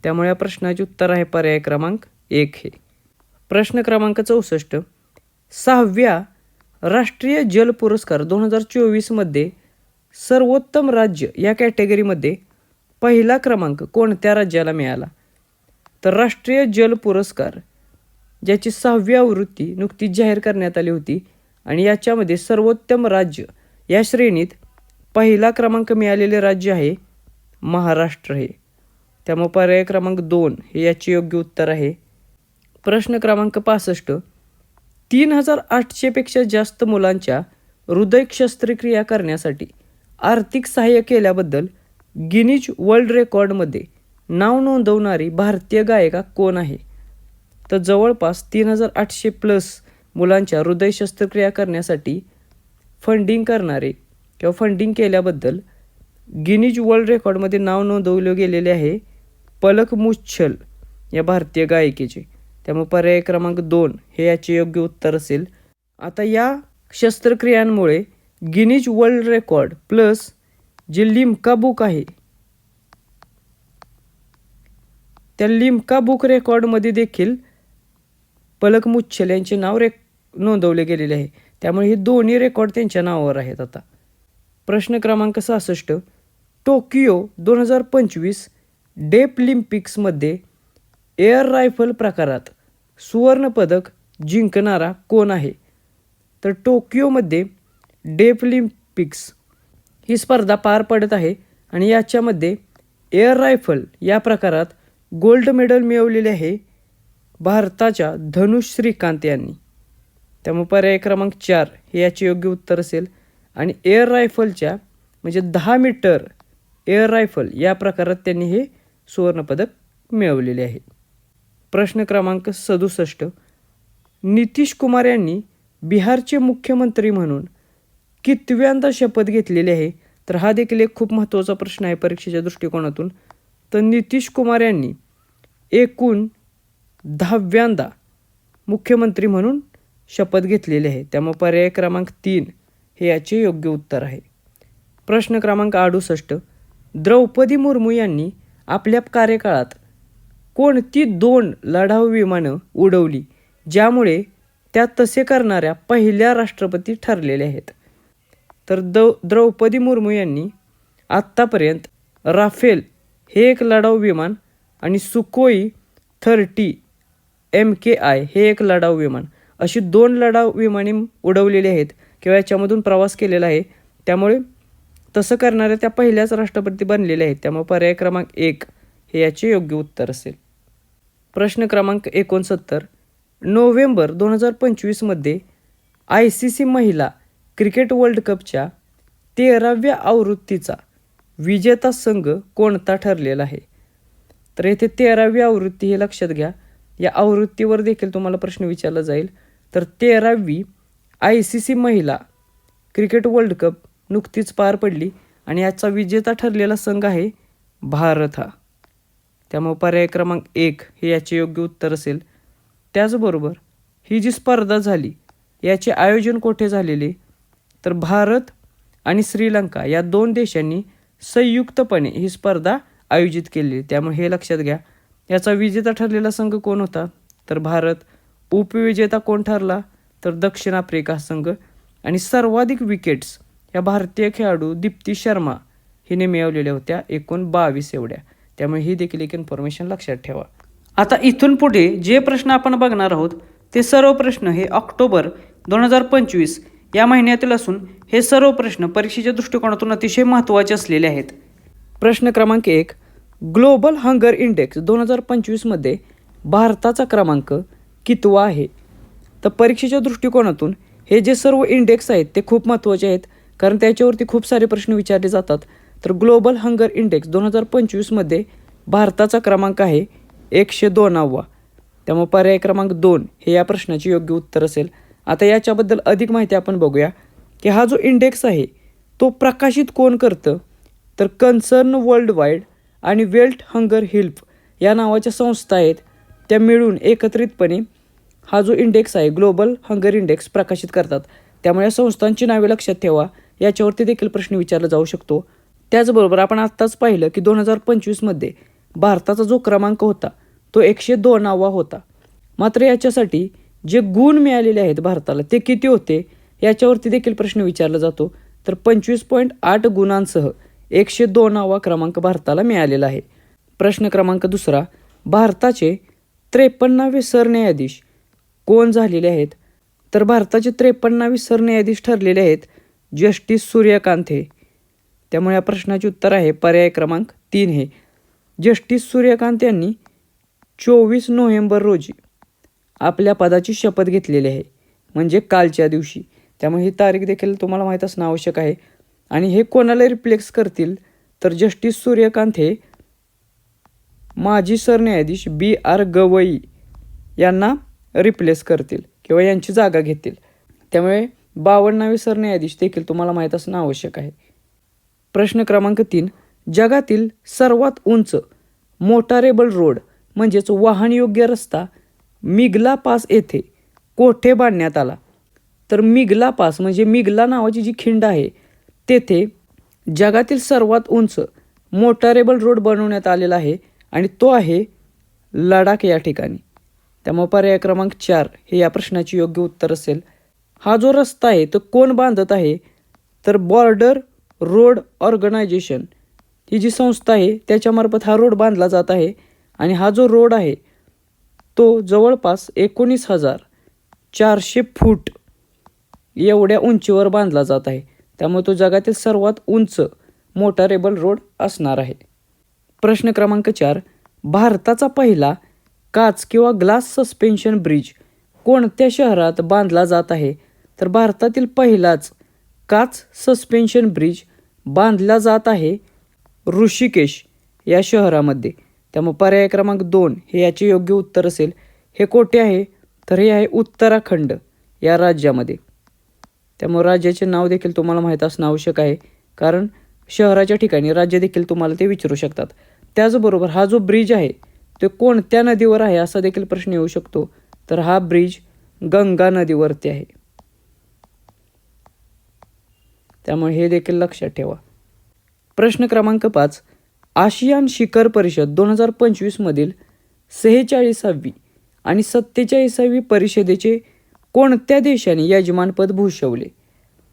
त्यामुळे या प्रश्नाचे उत्तर आहे पर्याय क्रमांक 1 हे. प्रश्न क्रमांक 64. 6व्या राष्ट्रीय जल पुरस्कार 2024मध्ये सर्वोत्तम राज्य या कॅटेगरीमध्ये पहिला क्रमांक कोणत्या राज्याला मिळाला? तर राष्ट्रीय जल पुरस्कार ज्याची 6वी आवृत्ती नुकतीच जाहीर करण्यात आली होती आणि याच्यामध्ये सर्वोत्तम राज्य या श्रेणीत पहिला क्रमांक मिळालेले राज्य आहे महाराष्ट्र हे. त्यामुळे पर्याय क्रमांक 2 हे याचे योग्य उत्तर आहे. प्रश्न क्रमांक 65. 3800 पेक्षा जास्त मुलांच्या हृदय शस्त्रक्रिया करण्यासाठी आर्थिक सहाय्य केल्याबद्दल गिनीज वर्ल्ड रेकॉर्डमध्ये नाव नोंदवणारी भारतीय गायिका कोण आहे? तर जवळपास 3800 प्लस मुलांच्या हृदय शस्त्रक्रिया करण्यासाठी फंडिंग करणारे किंवा फंडिंग केल्याबद्दल गिनीज वर्ल्ड रेकॉर्डमध्ये नाव नोंदवले गेलेले आहे पलक मुच्छल या भारतीय गायिकेचे. त्यामुळे पर्याय क्रमांक 2 हे याचे योग्य उत्तर असेल. आता या शस्त्रक्रियांमुळे गिनीज वर्ल्ड रेकॉर्ड प्लस जे लिम्का बुक आहे त्या लिम्का बुक रेकॉर्डमध्ये देखील पलक मुच्छल यांचे नाव नोंदवले गेलेले आहे. त्यामुळे हे दोन्ही रेकॉर्ड त्यांच्या नावावर आहेत. आता प्रश्न क्रमांक 66. टोकियो 2025 डेफलिम्पिक्समध्ये एअर रायफल प्रकारात सुवर्णपदक जिंकणारा कोण आहे? तर टोकियोमध्ये डेफलिम्पिक्स ही स्पर्धा पार पडत आहे आणि याच्यामध्ये एअर रायफल या प्रकारात गोल्ड मेडल मिळवलेले आहे भारताच्या धनुष श्रीकांत यांनी. त्यामुळे पर्याय क्रमांक 4 हे याचे योग्य उत्तर असेल. आणि एअर रायफलच्या म्हणजे 10 मीटर एअर रायफल या प्रकारात त्यांनी हे सुवर्णपदक मिळवलेले आहे. प्रश्न क्रमांक 67. नितीश कुमार यांनी बिहारचे मुख्यमंत्री म्हणून कितव्यांदा शपथ घेतलेली आहे? तर हा देखील एक खूप महत्त्वाचा प्रश्न आहे परीक्षेच्या दृष्टिकोनातून. तर नितीश कुमार यांनी एकूण 10व्यांदा मुख्यमंत्री म्हणून शपथ घेतलेली आहे. त्यामुळे पर्याय क्रमांक 3 हे याचे योग्य उत्तर आहे. प्रश्न क्रमांक 68. द्रौपदी मुर्मू यांनी आपल्या कार्यकाळात कोणती 2 लढाऊ विमानं उडवली ज्यामुळे त्या तसे करणाऱ्या पहिल्या राष्ट्रपती ठरलेल्या आहेत? तर द्रौपदी मुर्मू यांनी आत्तापर्यंत राफेल हे एक लढाऊ विमान आणि सुकोई 30 MKI हे एक लढाऊ विमान अशी 2 लढाऊ विमाने उडवलेली आहेत किंवा याच्यामधून प्रवास केलेला आहे. त्यामुळे तसं करणाऱ्या त्या पहिल्याच राष्ट्रपती बनलेल्या आहेत. त्यामुळे पर्याय क्रमांक 1 हे याचे योग्य उत्तर असेल. प्रश्न क्रमांक 69. नोव्हेंबर 2025मध्ये ICC महिला क्रिकेट वर्ल्ड कपच्या 13व्या आवृत्तीचा विजेता संघ कोणता ठरलेला आहे? तर येथे 13वी आवृत्ती हे लक्षात घ्या. या आवृत्तीवर देखील तुम्हाला प्रश्न विचारला जाईल. तर 13वी ICC महिला क्रिकेट वर्ल्ड कप नुकतीच पार पडली आणि याचा विजेता ठरलेला संघ आहे भारत हा. त्यामुळे पर्याय क्रमांक 1 हे याचे योग्य उत्तर असेल. त्याचबरोबर ही जी स्पर्धा झाली याचे आयोजन कोठे झालेले? तर भारत आणि श्रीलंका या 2 देशांनी संयुक्तपणे ही स्पर्धा आयोजित केलेली. त्यामुळे हे लक्षात घ्या. याचा विजेता ठरलेला संघ कोण होता? तर भारत. उपविजेता कोण ठरला? तर दक्षिण आफ्रिका संघ. आणि सर्वाधिक विकेट्स या भारतीय खेळाडू दीप्ती शर्मा हिने मिळवलेल्या होत्या, एकूण 22 एवढ्या. त्यामुळे ही देखील एक इन्फॉर्मेशन लक्षात ठेवा. आता इथून पुढे जे प्रश्न आपण बघणार आहोत ते सर्व प्रश्न हे ऑक्टोबर 2025 या महिन्यातील असून हे सर्व प्रश्न परीक्षेच्या दृष्टिकोनातून अतिशय महत्त्वाचे असलेले आहेत. प्रश्न क्रमांक 1. ग्लोबल हंगर इंडेक्स 2025मध्ये भारताचा क्रमांक कितवा आहे? तर परीक्षेच्या दृष्टिकोनातून हे जे सर्व इंडेक्स आहेत ते खूप महत्त्वाचे आहेत, कारण त्याच्यावरती खूप सारे प्रश्न विचारले जातात. तर ग्लोबल हंगर इंडेक्स 2025मध्ये भारताचा क्रमांक आहे 102वा. त्यामुळे पर्याय क्रमांक 2 हे या प्रश्नाचे योग्य उत्तर असेल. आता याच्याबद्दल अधिक माहिती आपण बघूया की हा जो इंडेक्स आहे तो प्रकाशित कोण करतं? तर कन्सर्न वर्ल्ड वाईड आणि वेल्थ हंगर हेल्प या नावाच्या संस्था आहेत, त्या मिळून एकत्रितपणे हा जो इंडेक्स आहे ग्लोबल हंगर इंडेक्स प्रकाशित करतात. त्यामुळे या संस्थांची नावे लक्षात ठेवा, याच्यावरती देखील प्रश्न विचारला जाऊ शकतो. त्याचबरोबर आपण आत्ताच पाहिलं की 2025मध्ये भारताचा जो क्रमांक होता तो 102वा होता. मात्र याच्यासाठी जे गुण मिळालेले आहेत भारताला ते किती होते याच्यावरती देखील प्रश्न विचारला जातो. तर 25.8 गुणांसह 102वा क्रमांक भारताला मिळालेला आहे. प्रश्न क्रमांक 2. भारताचे 53वे सरन्यायाधीश कोण झालेले आहेत? तर भारताचे 53वे सरन्यायाधीश ठरलेले आहेत जस्टिस सूर्यकांत हे. त्यामुळे या प्रश्नाचे उत्तर आहे पर्याय क्रमांक 3 हे. जस्टिस सूर्यकांत यांनी 24 नोव्हेंबर रोजी आपल्या पदाची शपथ घेतलेली आहे, म्हणजे कालच्या दिवशी. त्यामुळे ही तारीख देखील तुम्हाला माहीत असणं आवश्यक आहे. आणि हे कोणाला रिप्लेस करतील? तर जस्टिस सूर्यकांत हे माजी सरन्यायाधीश BR गवई यांना रिप्लेस करतील किंवा यांची जागा घेतील. त्यामुळे 52वे सरन्यायाधीश देखील तुम्हाला माहीत असणं आवश्यक आहे. प्रश्न क्रमांक 3. जगातील सर्वात उंच मोटारेबल रोड म्हणजेच वाहनयोग्य रस्ता मिगला पास येथे कोठे बांधण्यात आला? तर मिगला पास म्हणजे मिगला नावाची जी खिंड आहे तेथे जगातील सर्वात उंच मोटारेबल रोड बनवण्यात आलेला आहे आणि तो आहे लडाख या ठिकाणी. त्यामुळे पर्याय क्रमांक 4 हे या प्रश्नाचे योग्य उत्तर असेल. हा जो रस्ता आहे तो कोण बांधत आहे? तर बॉर्डर रोड ऑर्गनायझेशन ही जी संस्था आहे त्याच्यामार्फत हा रोड बांधला जात आहे. आणि हा जो रोड आहे तो जवळपास 19,400 फूट एवढ्या उंचीवर बांधला जात आहे. त्यामुळे तो जगातील सर्वात उंच मोटारेबल रोड असणार आहे. प्रश्न क्रमांक 4. भारताचा पहिला काच किंवा ग्लास सस्पेन्शन ब्रिज कोणत्या शहरात बांधला जात आहे? तर भारतातील पहिलाच काच सस्पेन्शन ब्रिज बांधला जात आहे ऋषिकेश या शहरामध्ये. त्यामुळे पर्याय क्रमांक 2 हे याचे योग्य उत्तर असेल. हे कोठे आहे? तर हे आहे उत्तराखंड या राज्यामध्ये. त्यामुळे राज्याचे नाव देखील तुम्हाला माहीत असणं आवश्यक आहे, कारण शहराच्या ठिकाणी राज्य देखील तुम्हाला ते विचारू शकतात. त्याचबरोबर हा जो ब्रिज आहे तो कोणत्या नदीवर आहे असा देखील प्रश्न येऊ शकतो. तर हा ब्रिज गंगा नदीवरती आहे. त्यामुळे हे देखील लक्षात ठेवा. प्रश्न क्रमांक 5. आशियान शिखर परिषद 2025मधील 46वी आणि 47वी परिषदेचे कोणत्या देशाने यजमानपद भूषवले?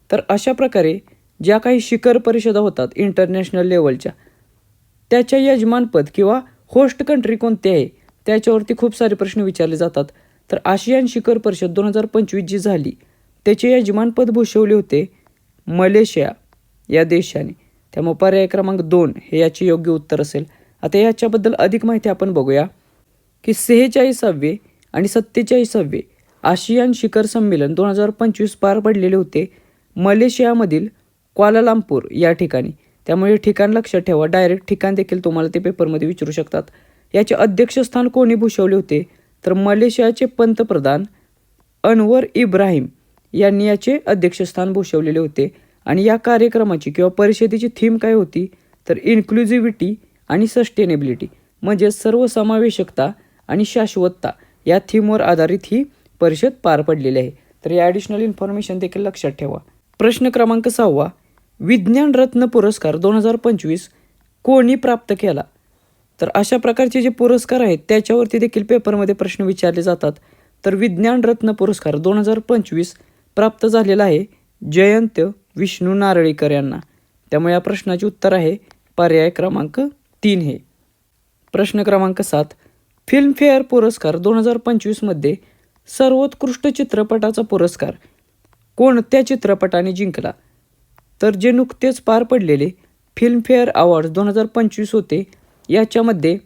तर अशा प्रकारे ज्या काही शिखर परिषदा होतात इंटरनॅशनल लेवलच्या त्याच्या यजमानपद किंवा होस्ट कंट्री कोणती आहे त्याच्यावरती खूप सारे प्रश्न विचारले जातात. तर आशियान शिखर परिषद 2025 जी झाली त्याचे यजमानपद भूषवले होते मलेशिया या देशाने. त्यामुळे पर्याय क्रमांक 2 हे याचे योग्य उत्तर असेल. आता याच्याबद्दल अधिक माहिती आपण बघूया की 46वे आणि 47वे आशियान शिखर संमेलन 2025 पार पडलेले होते मलेशियामधील क्वालालंपूर या ठिकाणी. त्यामुळे हे ठिकाण लक्षात ठेवा. डायरेक्ट ठिकाण देखील तुम्हाला ते पेपरमध्ये विचारू शकतात. याचे अध्यक्षस्थान कोणी भूषवले होते? तर मलेशियाचे पंतप्रधान अनवर इब्राहिम यांनी याचे अध्यक्षस्थान भूषवलेले होते. आणि या कार्यक्रमाची किंवा परिषदेची थीम काय होती? तर इन्क्लुझिव्हिटी आणि सस्टेनेबिलिटी, म्हणजे सर्वसमावेशकता आणि शाश्वतता या थीमवर आधारित ही परिषद पार पडलेली आहे. तर या ॲडिशनल इन्फॉर्मेशन देखील लक्षात ठेवा. प्रश्न क्रमांक 6, विज्ञान रत्न पुरस्कार 2025 कोणी प्राप्त केला? तर अशा प्रकारचे जे पुरस्कार आहेत त्याच्यावरती देखील पेपरमध्ये प्रश्न विचारले जातात. तर विज्ञान रत्न पुरस्कार 2025 प्राप्त झालेला आहे जयंत विष्णू नारळीकर यांना. त्यामुळे या प्रश्नाचे उत्तर आहे पर्याय क्रमांक 3 हे. प्रश्न क्रमांक 7, फिल्मफेअर पुरस्कार 2025 मध्ये सर्वोत्कृष्ट चित्रपटाचा पुरस्कार कोणत्या चित्रपटाने जिंकला? तर जे नुकतेच पार पडलेले फिल्मफेअर अवॉर्ड्स 2025 होते, याच्यामध्ये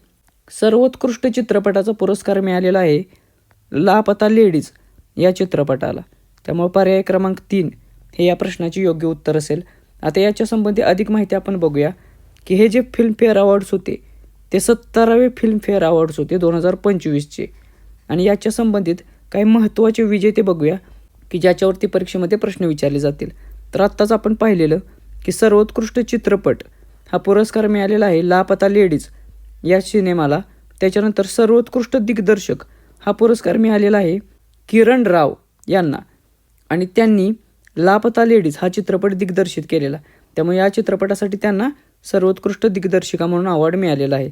सर्वोत्कृष्ट चित्रपटाचा पुरस्कार मिळालेला आहे लापता लेडीज या चित्रपटाला. त्यामुळे पर्याय क्रमांक 3 हे या प्रश्नाचे योग्य उत्तर असेल. आता याच्या संबंधी अधिक माहिती आपण बघूया की हे जे फिल्मफेअर अवॉर्ड्स होते ते 17वे फिल्मफेअर अवॉर्ड्स होते 2025चे. आणि याच्या संबंधित काही महत्त्वाचे विजेते बघूया की ज्याच्यावरती परीक्षेमध्ये प्रश्न विचारले जातील. तर आत्ताच आपण पाहिलेलं की सर्वोत्कृष्ट चित्रपट हा पुरस्कार मिळालेला आहे लापता लेडीज या सिनेमाला. त्याच्यानंतर सर्वोत्कृष्ट दिग्दर्शक हा पुरस्कार मिळालेला आहे किरण राव यांना, आणि त्यांनी लापता लेडीज हा चित्रपट दिग्दर्शित केलेला. त्यामुळे या चित्रपटासाठी त्यांना सर्वोत्कृष्ट दिग्दर्शिका म्हणून अवॉर्ड मिळालेला आहे.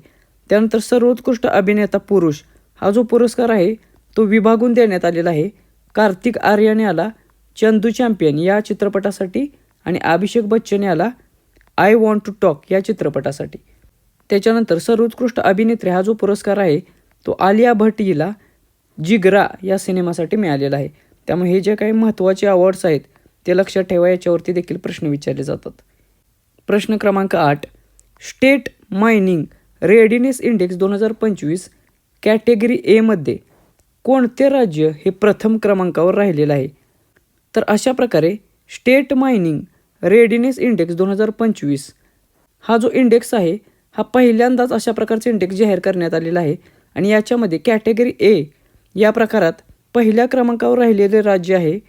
त्यानंतर सर्वोत्कृष्ट अभिनेता पुरुष हा जो पुरस्कार आहे तो विभागून देण्यात आलेला आहे. कार्तिक आर्यन याला चंदू चॅम्पियन या चित्रपटासाठी आणि अभिषेक बच्चन याला आय वॉन्ट टू टॉक या चित्रपटासाठी. त्याच्यानंतर सर्वोत्कृष्ट अभिनेत्री हा जो पुरस्कार आहे तो आलिया भट्ट हिला जिगरा या सिनेमासाठी मिळालेला आहे. त्यामुळे हे जे काही महत्त्वाचे अवॉर्ड्स आहेत ते लक्षात ठेवा, याच्यावरती देखील प्रश्न विचारले जातात. प्रश्न क्रमांक 8, state mining readiness index 2025 category A मध्ये कोणते राज्य हे प्रथम क्रमांकावर राहिलेलं आहे? तर अशा प्रकारे स्टेट मायनिंग रेडिनेस इंडेक्स 2025 हा जो इंडेक्स आहे हा पहिल्यांदाच अशा प्रकारचा इंडेक्स जाहीर करण्यात आलेला आहे. आणि याच्यामध्ये कॅटेगरी ए या प्रकारात पहिल्या क्रमांकावर राहिलेले राज्य आहे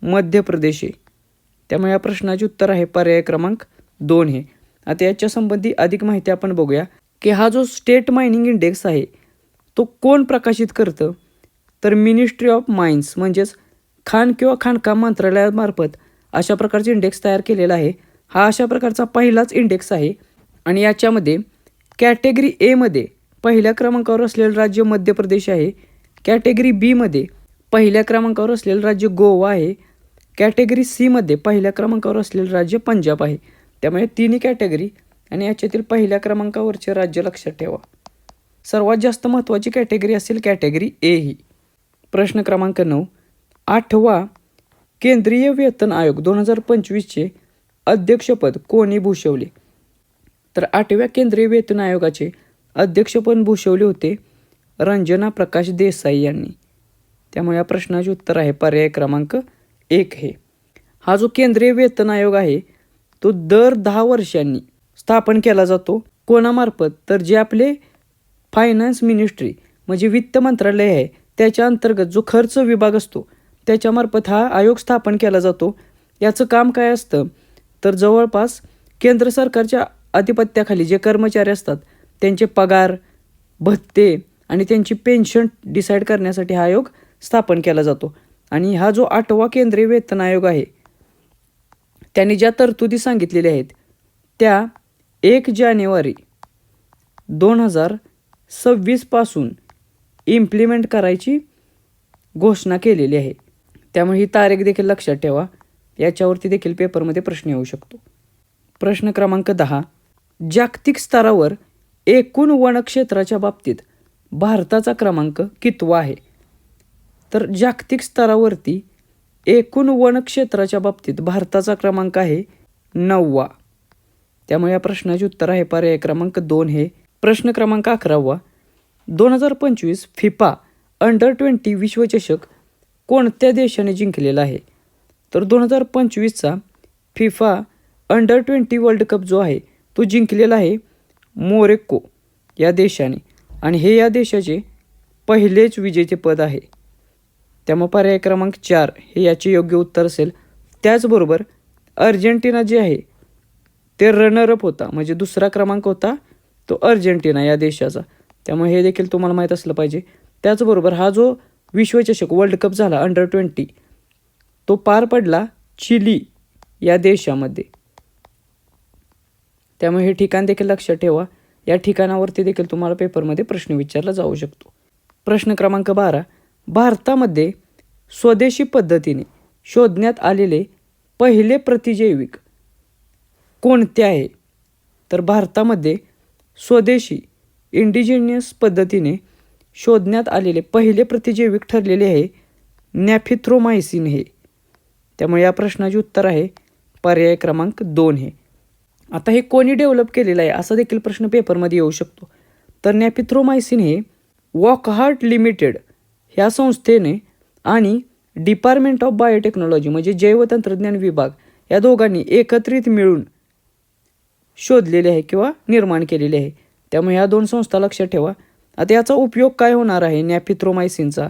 मध्य प्रदेश. त्यामुळे या प्रश्नाचे उत्तर आहे पर्याय क्रमांक 2 हे. आता याच्या संबंधी अधिक माहिती आपण बघूया की हा जो स्टेट मायनिंग इंडेक्स आहे तो कोण प्रकाशित करतं? तर मिनिस्ट्री ऑफ माइन्स म्हणजेच खाण किंवा खाणकाम मंत्रालयामार्फत अशा प्रकारचे इंडेक्स तयार केलेला आहे. हा अशा प्रकारचा पहिलाच इंडेक्स आहे. आणि याच्यामध्ये कॅटेगरी एमध्ये पहिल्या क्रमांकावर असलेलं राज्य मध्य प्रदेश आहे. कॅटेगरी बीमध्ये पहिल्या क्रमांकावर असलेलं राज्य गोवा आहे. कॅटेगरी सीमध्ये पहिल्या क्रमांकावर असलेलं राज्य पंजाब आहे. त्यामुळे तिन्ही कॅटेगरी आणि याच्यातील पहिल्या क्रमांकावरचे राज्य लक्षात ठेवा. सर्वात जास्त महत्त्वाची कॅटेगरी असेल कॅटेगरी ए ही. प्रश्न क्रमांक 9, 8वा केंद्रीय वेतन आयोग 2025चे अध्यक्षपद कोणी भूषवले? तर 8व्या केंद्रीय वेतन आयोगाचे अध्यक्षपद भूषवले होते रंजना प्रकाश देसाई यांनी. त्यामुळे या प्रश्नाचे उत्तर आहे पर्याय क्रमांक 1 हे. हा जो केंद्रीय वेतन आयोग आहे तो दर 10 वर्षांनी स्थापन केला जातो. कोणामार्फत? तर जे आपले फायनान्स मिनिस्ट्री म्हणजे वित्त मंत्रालय आहे त्याच्या अंतर्गत जो खर्च विभाग असतो त्याच्यामार्फत हा आयोग स्थापन केला जातो. याचं काम काय असतं? तर जवळपास केंद्र सरकारच्या आधिपत्याखाली जे कर्मचारी असतात त्यांचे पगार, भत्ते आणि त्यांची पेन्शन डिसाईड करण्यासाठी हा आयोग स्थापन केला जातो. आणि हा जो 8वा केंद्रीय वेतन आयोग आहे त्यांनी ज्या तरतुदी सांगितलेल्या आहेत त्या 1 जानेवारी 2026 पासून इम्प्लिमेंट करायची घोषणा केलेली आहे. त्यामुळे ही तारीख देखील लक्षात ठेवा, याच्यावरती देखील पेपरमध्ये प्रश्न येऊ शकतो. प्रश्न क्रमांक 10, जागतिक स्तरावर एकूण वनक्षेत्राच्या बाबतीत भारताचा क्रमांक कितवा आहे? तर जागतिक स्तरावरती एकूण वनक्षेत्राच्या बाबतीत भारताचा क्रमांक आहे 9वा. त्यामुळे या प्रश्नाचे उत्तर आहे पर्याय क्रमांक 2 हे. प्रश्न क्रमांक 11, 2025 फिफा अंडर-20 विश्वचषक कोणत्या देशाने जिंकलेला आहे? तर 2025चा फिफा अंडर-20 वर्ल्ड कप जो आहे तो जिंकलेला आहे मोरोक्को या देशाने आणि हे या देशाचे पहिलेच विजेतेपद आहे. त्यामुळे पर्याय क्रमांक 4 हे याचे योग्य उत्तर असेल. त्याचबरोबर अर्जेंटिना जे आहे ते रनरअप होता, म्हणजे दुसरा क्रमांक होता तो अर्जेंटिना या देशाचा. त्यामुळे हे देखील तुम्हाला माहीत असलं पाहिजे. त्याचबरोबर हा जो विश्वचषक वर्ल्ड कप झाला अंडर-20 तो पार पडला चिली या देशामध्ये. त्यामुळे हे ठिकाण देखील लक्षात ठेवा. या ठिकाणावरती देखील तुम्हाला पेपरमध्ये प्रश्न विचारला जाऊ शकतो. प्रश्न क्रमांक 12. भारतामध्ये स्वदेशी पद्धतीने शोधण्यात आलेले पहिले प्रतिजैविक कोणते आहे? तर भारतामध्ये स्वदेशी इंडिजिनियस पद्धतीने शोधण्यात आलेले पहिले प्रतिजैविक ठरलेले आहे नॅफिथ्रोमायसिन हे. त्यामुळे या प्रश्नाचे उत्तर आहे पर्याय क्रमांक 2 हे. आता हे कोणी डेव्हलप केलेलं आहे असा देखील प्रश्न पेपरमध्ये येऊ शकतो. तर नॅफिथ्रोमायसिन हे वॉकहार्ट लिमिटेड ह्या संस्थेने आणि डिपार्टमेंट ऑफ बायोटेक्नॉलॉजी म्हणजे जैवतंत्रज्ञान विभाग या दोघांनी एकत्रित मिळून शोधलेले आहे किंवा निर्माण केलेले आहे. त्यामुळे ह्या 2 संस्था लक्षात ठेवा. आता याचा उपयोग काय होणार आहे नॅफिथ्रोमायसिनचा?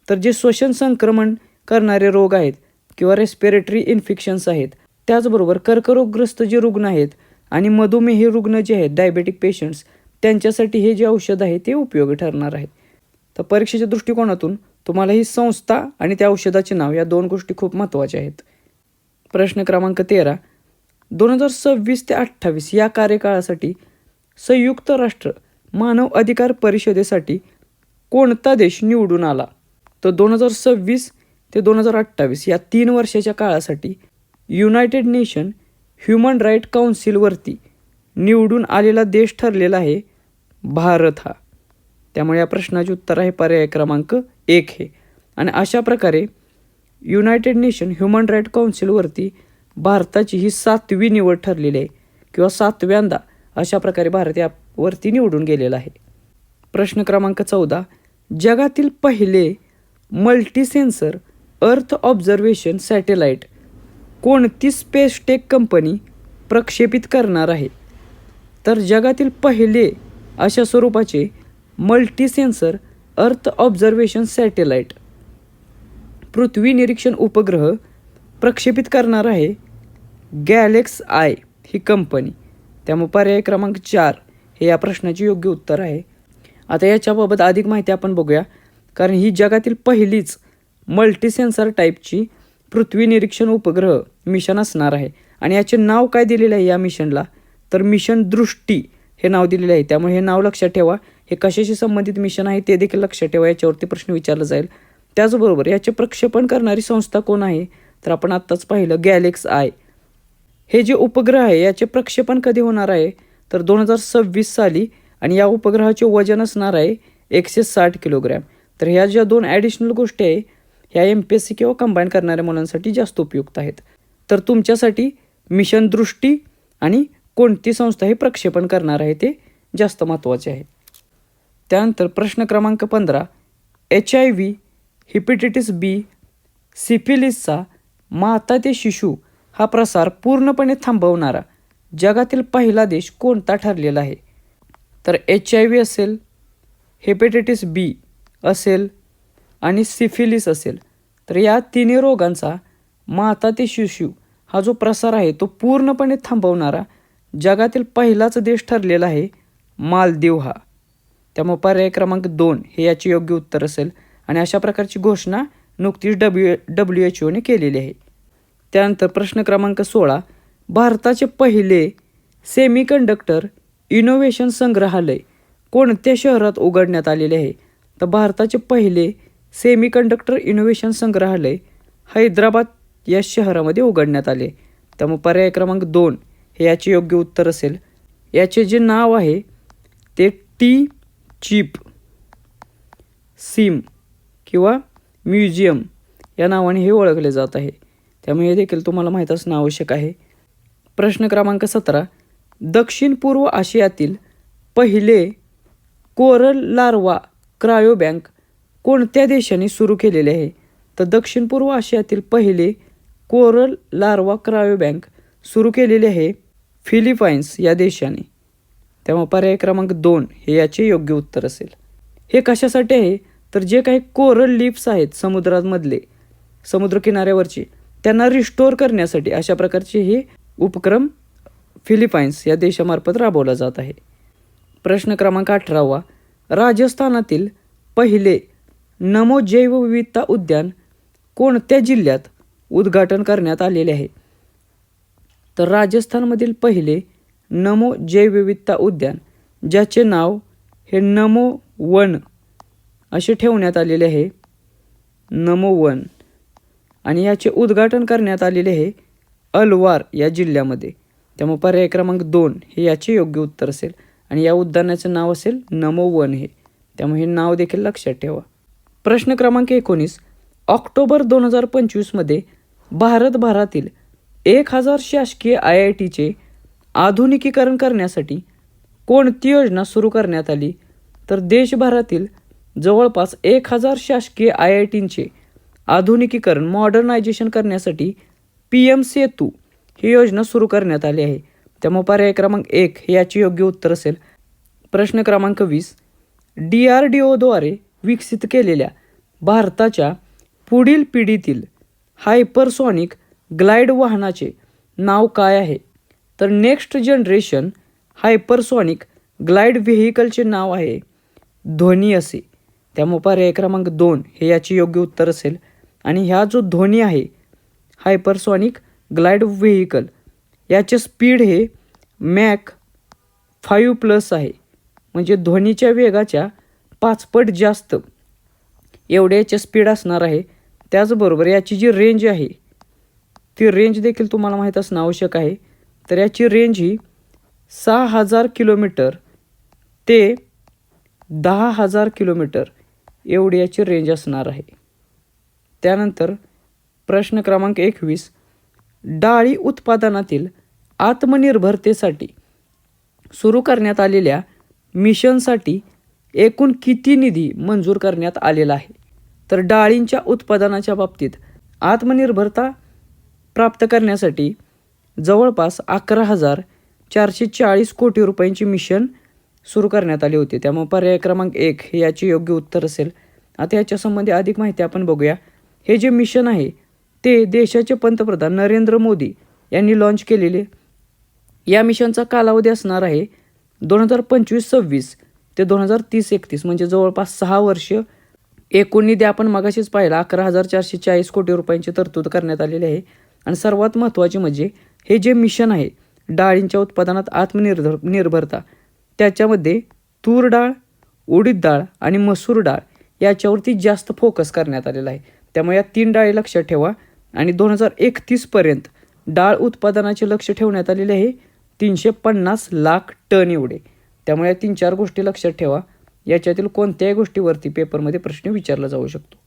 तर जे श्वसन संक्रमण करणारे रोग आहेत किंवा रेस्पिरेटरी इन्फेक्शन्स आहेत, त्याचबरोबर कर्करोगग्रस्त जे रुग्ण आहेत आणि मधुमेही रुग्ण जे आहेत डायबेटिक पेशंट्स त्यांच्यासाठी हे जे औषध आहे ते उपयोगी ठरणार आहे. तर परीक्षेच्या दृष्टिकोनातून तुम्हाला ही संस्था आणि त्या औषधाचे नाव या 2 गोष्टी खूप महत्त्वाच्या आहेत. प्रश्न क्रमांक 13. 2026 ते 28 या कार्यकाळासाठी संयुक्त राष्ट्र मानव अधिकार परिषदेसाठी कोणता देश निवडून आला? तर 2026 ते 2028 या 3 वर्षाच्या काळासाठी युनायटेड नेशन ह्युमन राईट काउन्सिलवरती निवडून आलेला देश ठरलेला आहे भारत हा. त्यामुळे या प्रश्नाचे उत्तर आहे पर्याय क्रमांक 1 हे. आणि अशा प्रकारे युनायटेड नेशन ह्युमन राईट काउन्सिलवरती भारताची ही 7वी निवड ठरलेली आहे किंवा 7व्यांदा अशा प्रकारे भारत यावरती निवडून गेलेला आहे. प्रश्न क्रमांक 14. जगातील पहिले मल्टीसेन्सर अर्थ ऑब्झर्वेशन सॅटेलाइट कोणती स्पेस टेक कंपनी प्रक्षेपित करणार आहे? तर जगातील पहिले अशा स्वरूपाचे मल्टीसेन्सर अर्थ ऑब्झर्वेशन सॅटेलाइट पृथ्वी निरीक्षण उपग्रह प्रक्षेपित करणार आहे गॅलेक्स आय ही कंपनी. त्यामुळे पर्याय क्रमांक 4 हे या प्रश्नाचे योग्य उत्तर आहे. आता याच्याबाबत अधिक माहिती आपण बघूया, कारण ही जगातील पहिलीच मल्टीसेन्सर टाईपची पृथ्वी निरीक्षण उपग्रह मिशन असणार आहे. आणि याचे नाव काय दिलेले आहे या मिशनला? तर मिशन दृष्टी हे नाव दिलेले आहे. त्यामुळे हे नाव लक्षात ठेवा. हे कशाशी संबंधित मिशन आहे ते देखील लक्षात ठेवा, याच्यावरती प्रश्न विचारला जाईल. त्याचबरोबर याचे प्रक्षेपण करणारी संस्था कोण आहे? तर आपण आत्ताच पाहिलं गॅलेक्स आय. हे जे उपग्रह आहे याचे प्रक्षेपण कधी होणार आहे? तर 2026 साली. आणि या उपग्रहाचे वजन असणार आहे 160 किलोग्रॅम. तर ह्या ज्या 2 ॲडिशनल गोष्टी आहे ह्या MPSC किंवा कंबाईन करणाऱ्या मुलांसाठी जास्त उपयुक्त आहेत. तर तुमच्यासाठी मिशन दृष्टी आणि कोणती संस्था हे प्रक्षेपण करणार आहे ते जास्त महत्त्वाचे आहे. त्यानंतर प्रश्न क्रमांक 15. HIV, हेपेटायटिस B, सिफिलिसचा माता ते शिशु हा प्रसार पूर्णपणे थांबवणारा जगातील पहिला देश कोणता ठरलेला आहे? तर HIV असेल, हेपेटायटिस B असेल आणि सिफिलिस असेल. तर या 3 रोगांचा माता ते शिशु हा जो प्रसार आहे तो पूर्णपणे थांबवणारा जगातील पहिलाच देश ठरलेला आहे मालदीव हा. त्यामुळे पर्याय क्रमांक 2 हे याचे योग्य उत्तर असेल. आणि अशा प्रकारची घोषणा नुकतीच WHO केलेली आहे. त्यानंतर प्रश्न क्रमांक 16. भारताचे पहिले सेमीकंडक्टर इनोव्हेशन संग्रहालय कोणत्या शहरात उघडण्यात आलेले आहे? तर भारताचे पहिले सेमीकंडक्टर इनोव्हेशन संग्रहालय हैदराबाद या शहरामध्ये उघडण्यात आले. त्यामुळे पर्याय क्रमांक 2 हे याचे योग्य उत्तर असेल. याचे जे नाव आहे ते चिप सिम किंवा म्युझियम या नावाने हे ओळखले जात आहे. त्यामुळे हे देखील तुम्हाला माहीत असणं आवश्यक आहे. प्रश्न क्रमांक 17. दक्षिण पूर्व आशियातील पहिले कोरल लार्वा क्रायो बँक कोणत्या देशाने सुरू केलेले आहे? तर दक्षिण पूर्व आशियातील पहिले कोरल लार्वा क्रायो बँक सुरू केलेले आहे फिलिपाईन्स या देशाने. त्यामुळे पर्याय क्रमांक 2 हे याचे योग्य उत्तर असेल. हे कशासाठी आहे तर जे काही कोरल लीफ्स आहेत समुद्रामधले, समुद्रकिनाऱ्यावरचे, त्यांना रिस्टोअर करण्यासाठी अशा प्रकारचे हे उपक्रम फिलिपाईन्स या देशामार्फत राबवला जात आहे. प्रश्न क्रमांक 18 राजस्थानातील पहिले नमो जैवविविधता उद्यान कोणत्या जिल्ह्यात उद्घाटन करण्यात आलेले आहे? तर राजस्थानमधील पहिले नमो जैवविविधता उद्यान, ज्याचे नाव हे नमो वन असे ठेवण्यात आलेले आहे, नमो वन, आणि याचे उद्घाटन करण्यात आलेले आहे अलवार या जिल्ह्यामध्ये. त्यामुळे पर्याय क्रमांक 2 हे याचे योग्य उत्तर असेल आणि या उद्यानाचे नाव असेल नमो वन हे. त्यामुळे हे नाव देखील लक्षात ठेवा. प्रश्न क्रमांक 19 ऑक्टोबर 2025 मध्ये भारतभरातील 1000 शासकीय IITचे आधुनिकीकरण करण्यासाठी कोणती योजना सुरू करण्यात आली? तर देशभरातील जवळपास 1000 शासकीय IITचे आधुनिकीकरण मॉडर्नायझेशन करण्यासाठी PM सेतू ही योजना सुरू करण्यात आली आहे. त्यामुळे पर्याय क्रमांक 1 हे याचे योग्य उत्तर असेल. प्रश्न क्रमांक 20 DRDOद्वारे विकसित केलेल्या भारताच्या पुढील पिढीतील हायपरसॉनिक ग्लाइड वाहनाचे नाव काय आहे? तर नेक्स्ट जनरेशन हायपरसॉनिक ग्लाइड व्हेकलचे नाव आहे ध्वनी असे. त्यामुळे पर्याय क्रमांक 2 हे याचे योग्य उत्तर असेल. आणि ह्या जो ध्वनी आहे हायपरसॉनिक ग्लाइड व्हेकल, याचे स्पीड हे मॅक 5+ आहे, म्हणजे ध्वनीच्या वेगाच्या 5 पट जास्त एवढे याचे स्पीड असणार आहे. त्याचबरोबर याची जी रेंज आहे ती रेंज देखील तुम्हाला माहीत असणं आवश्यक आहे. तर याची रेंज ही 6000 किलोमीटर ते 10,000 किलोमीटर एवढी याची रेंज असणार आहे. त्यानंतर प्रश्न क्रमांक 21 डाळी उत्पादनातील आत्मनिर्भरतेसाठी सुरू करण्यात आलेल्या मिशनसाठी एकूण किती निधी मंजूर करण्यात आलेला आहे? तर डाळींच्या उत्पादनाच्या बाबतीत आत्मनिर्भरता प्राप्त करण्यासाठी जवळपास 11,440 कोटी रुपयांची मिशन सुरू करण्यात आली होती. त्यामुळे पर्याय क्रमांक 1 हे याचे योग्य उत्तर असेल. आता याच्या संबंधी अधिक माहिती आपण बघूया. हे जे मिशन आहे ते देशाचे पंतप्रधान नरेंद्र मोदी यांनी लॉन्च केलेले. या मिशनचा कालावधी असणार आहे 2025-26 ते 2030-31, म्हणजे जवळपास 6 वर्ष. एकूण निधी आपण मगाशीच पाहिला 11,440 कोटी रुपयांची तरतूद करण्यात आलेली आहे. आणि सर्वात महत्त्वाचे म्हणजे हे जे मिशन आहे डाळींच्या उत्पादनात आत्मनिर्भरता, त्याच्यामध्ये तूर डाळ, उडीद डाळ आणि मसूर डाळ याच्यावरती जास्त फोकस करण्यात आलेला आहे. त्यामुळे या 3 डाळी लक्षात ठेवा. आणि 2031 पर्यंत डाळ उत्पादनाचे लक्ष ठेवण्यात आलेले आहे 350 लाख टन एवढे. त्यामुळे या 3-4 गोष्टी लक्षात ठेवा. याच्यातील कोणत्याही गोष्टीवरती पेपरमध्ये प्रश्न विचारला जाऊ शकतो.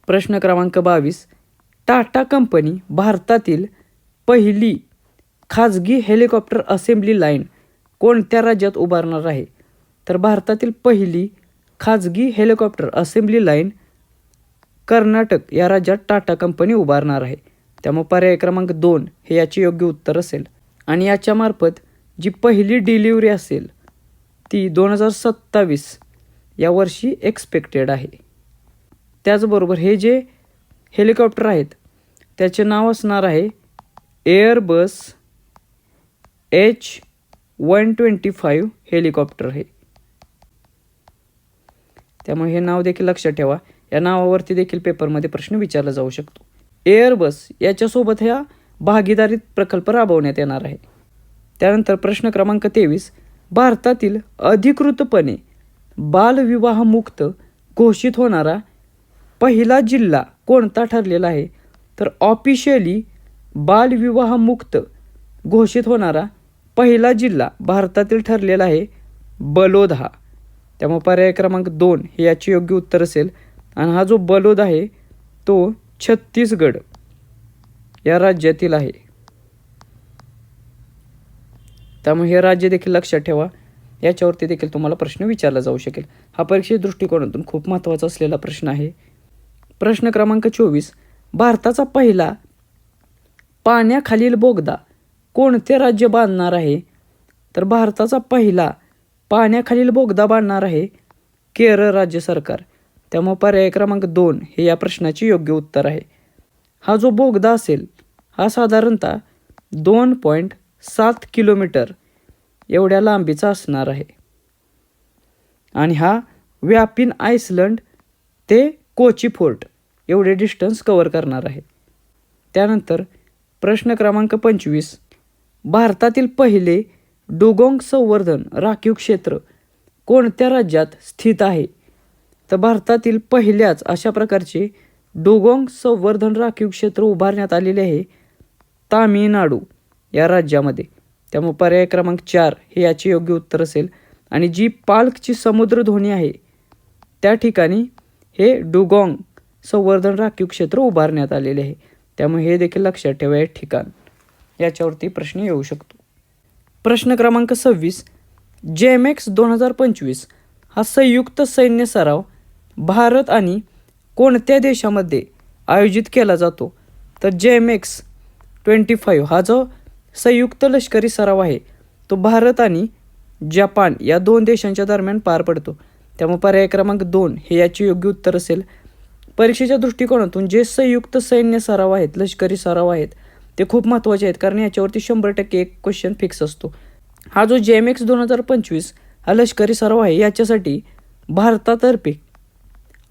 प्रश्न क्रमांक 22 टाटा कंपनी भारतातील पहिली खाजगी हेलिकॉप्टर असेंब्ली लाईन कोणत्या राज्यात उभारणार आहे? तर भारतातील पहिली खाजगी हेलिकॉप्टर असेंब्ली लाईन कर्नाटक या राज्यात टाटा कंपनी उभारणार आहे. त्यामुळे पर्याय क्रमांक 2 हे याचे योग्य उत्तर असेल. आणि याच्यामार्फत जी पहिली डिलिव्हरी असेल ती 2027 या वर्षी एक्सपेक्टेड आहे. त्याचबरोबर हे जे हेलिकॉप्टर आहेत त्याचे नाव असणार आहे एअरबस H125 हेलिकॉप्टर आहे. त्यामुळे हे नाव देखील लक्षात ठेवा. या नावावरती देखील पेपरमध्ये प्रश्न विचारला जाऊ शकतो. एअरबस याच्यासोबत ह्या भागीदारीत प्रकल्प राबवण्यात येणार आहे. त्यानंतर प्रश्न क्रमांक 23 भारतातील अधिकृतपणे बालविवाहमुक्त घोषित होणारा पहिला जिल्हा कोणता ठरलेला आहे? तर ऑफिशियली बालविवाहमुक्त घोषित होणारा पहिला जिल्हा भारतातील ठरलेला आहे बलोदा. त्यामुळे पर्याय क्रमांक 2 हे याचे योग्य उत्तर असेल. आणि हा जो बलोद आहे तो छत्तीसगड या राज्यातील आहे. त्यामुळे हे राज्य देखील लक्षात ठेवा. याच्यावरती देखील तुम्हाला प्रश्न विचारला जाऊ शकेल. हा परीक्षे दृष्टिकोनातून खूप महत्त्वाचा असलेला प्रश्न आहे. प्रश्न क्रमांक 24 भारताचा पहिला पाण्याखालील बोगदा कोणते राज्य बांधणार आहे? तर भारताचा पहिला पाण्याखालील बोगदा बांधणार आहे केरळ राज्य सरकार. त्यामुळे पर्याय क्रमांक 2 हे या प्रश्नाचे योग्य उत्तर आहे. हा जो बोगदा असेल हा साधारणतः 2.7 किलोमीटर एवढ्या लांबीचा असणार आहे आणि हा व्यापीन आइसलंड ते कोची फोर्ट एवढे डिस्टन्स कव्हर करणार आहे. त्यानंतर प्रश्न क्रमांक 25, भारतातील पहिले डुगोंग संवर्धन राखीव क्षेत्र कोणत्या राज्यात स्थित आहे? तर भारतातील पहिल्याच अशा प्रकारचे डुगोंग संवर्धन राखीव क्षेत्र उभारण्यात आलेले आहे तामिळनाडू या राज्यामध्ये. त्यामुळे पर्याय क्रमांक 4 हे याचे योग्य उत्तर असेल. आणि जी पाल्कची समुद्रधुनी आहे त्या ठिकाणी हे डुगोंग संवर्धन राखीव क्षेत्र उभारण्यात आलेले आहे. त्यामुळे हे देखील लक्षात ठेवा हे ठिकाण. याच्यावरती प्रश्न येऊ शकतो. प्रश्न क्रमांक 26, जेमेक्स 2025 हा संयुक्त सैन्य सराव भारत आणि कोणत्या देशामध्ये आयोजित केला जातो? तर जेमेक्स 25 हा जो संयुक्त लष्करी सराव आहे तो भारत आणि जपान या 2 देशांच्या दरम्यान पार पडतो. त्यामुळे पर्याय क्रमांक 2 हे याचे योग्य उत्तर असेल. परीक्षेच्या दृष्टिकोनातून जे संयुक्त सैन्य सराव आहेत, लष्करी सराव आहेत, ते खूप महत्त्वाचे आहेत कारण याच्यावरती 100% एक क्वेश्चन फिक्स असतो. हा जो जेमेक्स 2025 हा लष्करी सराव आहे याच्यासाठी भारतातर्फे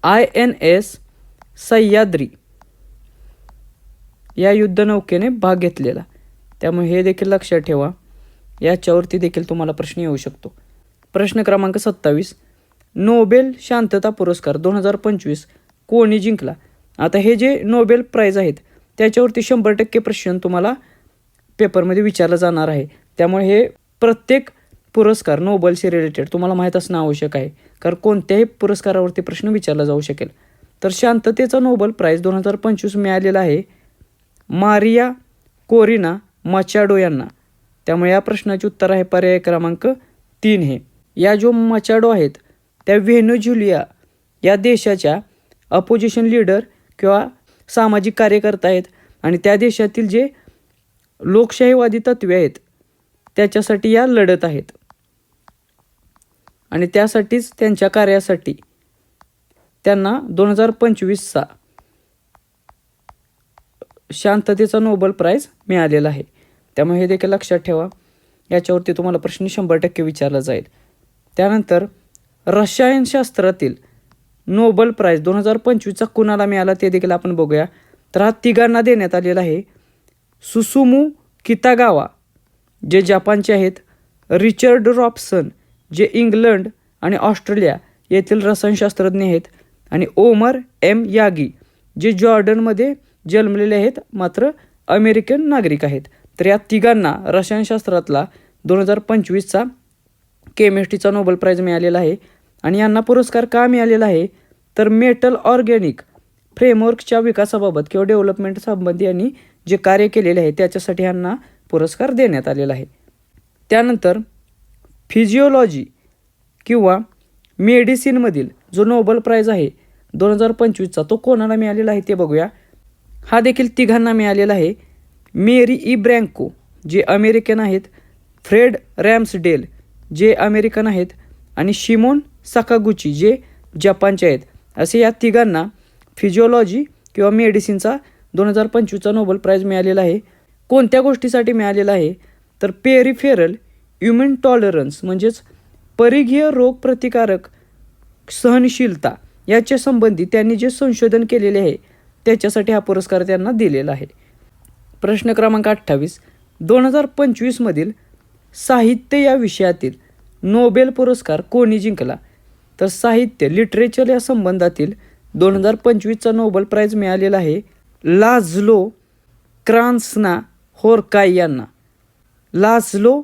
INS सह्याद्री या युद्धनौकेने भाग घेतलेला. त्यामुळे हे देखील लक्षात ठेवा. याच्यावरती देखील तुम्हाला प्रश्न येऊ शकतो. प्रश्न क्रमांक 27, नोबेल शांतता पुरस्कार 2025 कोणी जिंकला? आता हे जे नोबेल प्राईज आहेत त्याच्यावरती 100% प्रश्न तुम्हाला पेपरमध्ये विचारला जाणार आहे. त्यामुळे हे प्रत्येक पुरस्कार नोबेलशी रिलेटेड तुम्हाला माहीत असणं आवश्यक आहे कारण कोणत्याही पुरस्कारावरती प्रश्न विचारला जाऊ शकेल. तर शांततेचा नोबेल प्राईज 2025 मिळालेला आहे मारिया कोरिना मचाडो यांना. त्यामुळे या प्रश्नाचे उत्तर आहे पर्याय क्रमांक 3 हे. या जो मचाडो आहेत त्या व्हेनेझुएला या देशाच्या अपोजिशन लीडर किंवा सामाजिक कार्यकर्ता आहेत आणि त्या देशातील जे लोकशाहीवादी तत्त्वे आहेत त्याच्यासाठी या लढत आहेत आणि त्यासाठीच त्यांच्या कार्यासाठी त्यांना 2025चा शांततेचा नोबेल प्राईज मिळालेला आहे. त्यामुळे हे देखील लक्षात ठेवा. याच्यावरती तुम्हाला प्रश्न 100% विचारला जाईल. त्यानंतर रसायनशास्त्रातील नोबेल प्राईज 2025चा कुणाला मिळाला ते देखील आपण बघूया. तर हा तिघांना देण्यात आलेला आहे. सुसुमू कितागावा जे जपानचे आहेत, रिचर्ड रॉबसन जे इंग्लंड आणि ऑस्ट्रेलिया येथील रसायनशास्त्रज्ञ आहेत आणि ओमर M यागी जे जॉर्डनमध्ये जन्मलेले आहेत मात्र अमेरिकन नागरिक आहेत. तर या तिघांना रसायनशास्त्रातला 2025चा केमिस्ट्रीचा नोबेल प्राईज मिळालेला आहे. आणि यांना पुरस्कार का मिळालेला आहे तर मेटल ऑर्गॅनिक फ्रेमवर्कच्या विकासाबाबत किंवा डेव्हलपमेंट संबंधी यांनी जे कार्य केलेले आहे त्याच्यासाठी यांना पुरस्कार देण्यात आलेला आहे. त्यानंतर फिजिओलॉजी किंवा मेडिसिनमधील जो नोबेल प्राईज आहे 2025चा तो कोणाला मिळालेला आहे ते बघूया. हा देखील तिघांना मिळालेला आहे. मेरी ई ब्रँको जे अमेरिकन आहेत, फ्रेड रॅम्सडेल जे अमेरिकन आहेत आणि शिमोन साकागुची जे जपानचे आहेत. असे या तिघांना फिजिओलॉजी किंवा मेडिसिनचा 2025चा नोबेल प्राईज मिळालेला आहे. कोणत्या गोष्टीसाठी मिळालेला आहे तर पेरिफेरल ह्युमन टॉलरन्स म्हणजेच परिघीय रोगप्रतिकारक सहनशीलता याच्या संबंधी त्यांनी जे संशोधन केलेले आहे त्याच्यासाठी हा पुरस्कार त्यांना दिलेला आहे. प्रश्न क्रमांक 28, 2025 मधील साहित्य या विषयातील नोबेल पुरस्कार कोणी जिंकला? तर साहित्य लिटरेचर या संबंधातील 2025चा नोबेल प्राईज मिळालेला आहे लाझलो क्रान्स्ना होरकाय यांना. लाझलो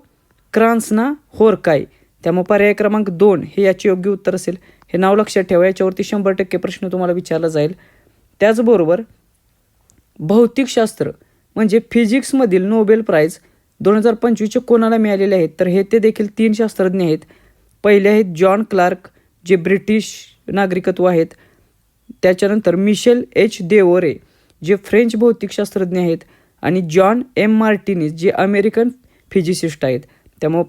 क्रान्स्ना होरकाय. त्यामुळे पर्याय क्रमांक 2 हे याचे योग्य उत्तर असेल. हे नाव लक्षात ठेवा. याच्यावरती 100% प्रश्न तुम्हाला विचारला जाईल. त्याचबरोबर भौतिकशास्त्र म्हणजे फिजिक्समधील नोबेल प्राईज 2025चे कोणाला मिळालेले आहेत तर हे ते देखील 3 शास्त्रज्ञ आहेत. पहिले आहेत जॉन क्लार्क जे ब्रिटिश नागरिकत्व आहेत. त्याच्यानंतर मिशेल H देवोरे जे फ्रेंच भौतिकशास्त्रज्ञ आहेत आणि जॉन एम मार्टिनीज जे अमेरिकन फिजिसिस्ट आहेत. त्यामुळं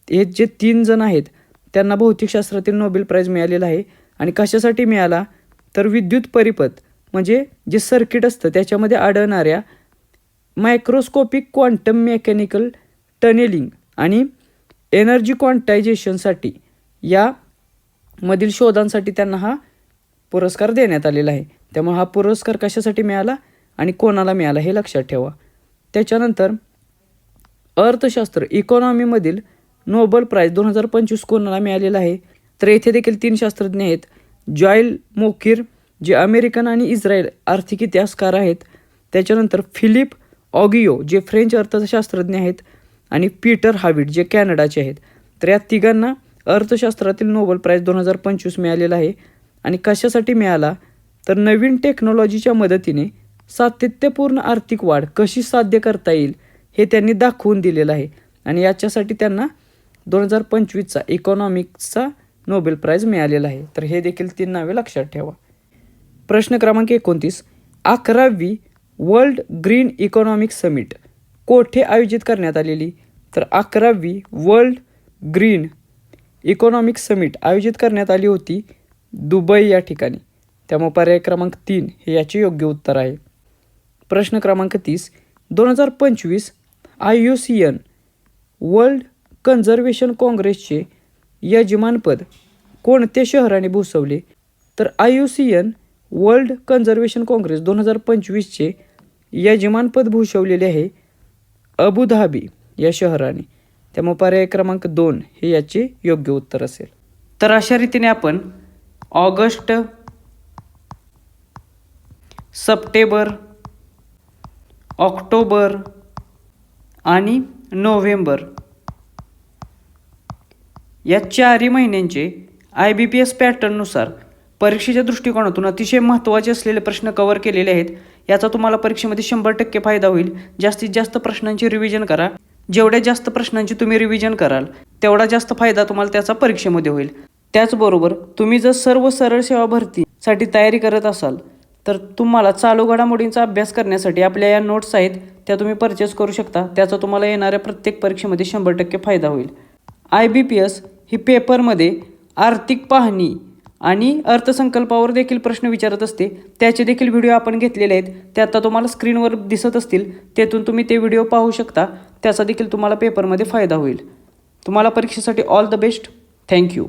हे जे 3 जण आहेत त्यांना भौतिकशास्त्रातील नोबेल प्राईज मिळालेला आहे. आणि कशासाठी मिळाला तर विद्युत परिपथ म्हणजे जे सर्किट असतं त्याच्यामध्ये आढळणाऱ्या मायक्रोस्कोपिक क्वांटम मेकॅनिकल टनेलिंग आणि एनर्जी क्वांटायझेशनसाठी या मधील शोधांसाठी त्यांना हा पुरस्कार देण्यात आलेला आहे. त्यामुळे हा पुरस्कार कशासाठी मिळाला आणि कोणाला मिळाला हे लक्षात ठेवा. त्याच्यानंतर अर्थशास्त्र इकॉनॉमीमधील नोबेल प्राईज 2025 कोणाला मिळालेला आहे तर येथे देखील 3 शास्त्रज्ञ आहेत. जॉयल मोकिर जे अमेरिकन आणि इस्रायल आर्थिक इतिहासकार आहेत. त्याच्यानंतर फिलिप ऑगियो जे फ्रेंच अर्थशास्त्रज्ञ आहेत आणि पीटर हाविट जे कॅनडाचे आहेत. तर या तिघांना अर्थशास्त्रातील नोबेल प्राईज 2025 मिळालेला आहे. आणि कशासाठी मिळाला तर नवीन टेक्नॉलॉजीच्या मदतीने सातत्यपूर्ण आर्थिक वाढ कशी साध्य करता येईल हे त्यांनी दाखवून दिलेलं आहे. आणि याच्यासाठी त्यांना 2025चा इकॉनॉमिक्सचा नोबेल प्राईज मिळालेला आहे. तर हे देखील 3 नावे लक्षात ठेवा. प्रश्न क्रमांक 29. 11वी वर्ल्ड ग्रीन इकॉनॉमिक समिट कोठे आयोजित करण्यात आलेली तर 11वी वर्ल्ड ग्रीन इकॉनॉमिक समिट आयोजित करण्यात आली होती दुबई या ठिकाणी. त्यामुळे पर्याय क्रमांक 3 हे याचे योग्य उत्तर आहे. प्रश्न क्रमांक 30. 2025 IUCN वर्ल्ड कन्झर्वेशन काँग्रेसचे यजमानपद कोणत्या शहराने भूषवले तर IUCN वर्ल्ड कन्झर्वेशन काँग्रेस 2025चे यजमानपद भूषवलेले आहे अबुधाबी या शहराने. त्यामुळे पर्याय क्रमांक 2 हे याचे योग्य उत्तर असेल. तर अशा रीतीने आपण ऑगस्ट, सप्टेंबर, ऑक्टोबर आणि नोव्हेंबर या 4 महिन्यांचे IBPS पॅटर्ननुसार परीक्षेच्या दृष्टिकोनातून अतिशय महत्त्वाचे असलेले प्रश्न कव्हर केलेले आहेत. याचा तुम्हाला परीक्षेमध्ये 100% फायदा होईल. जास्तीत जास्त प्रश्नांची रिव्हिजन करा. जेवढ्या जास्त प्रश्नांची तुम्ही रिव्हिजन कराल तेवढा जास्त फायदा तुम्हाला त्याचा परीक्षेमध्ये होईल. त्याचबरोबर तुम्ही जर सर्व सरळ सेवा भरतीसाठी तयारी करत असाल तर तुम्हाला चालू घडामोडींचा अभ्यास करण्यासाठी आपल्या या नोट्स आहेत त्या तुम्ही परचेस करू शकता. त्याचा तुम्हाला येणाऱ्या प्रत्येक परीक्षेमध्ये 100% फायदा होईल. IBPS ही पेपरमध्ये आर्थिक पाहणी आणि अर्थसंकल्पावर देखील प्रश्न विचारत असते. त्याचे देखील व्हिडिओ आपण घेतलेले आहेत. ते आता तुम्हाला स्क्रीनवर दिसत असतील. तेथून तुम्ही ते व्हिडिओ पाहू शकता. त्याचा देखील तुम्हाला पेपरमध्ये फायदा होईल. तुम्हाला परीक्षेसाठी ऑल द बेस्ट. थँक्यू.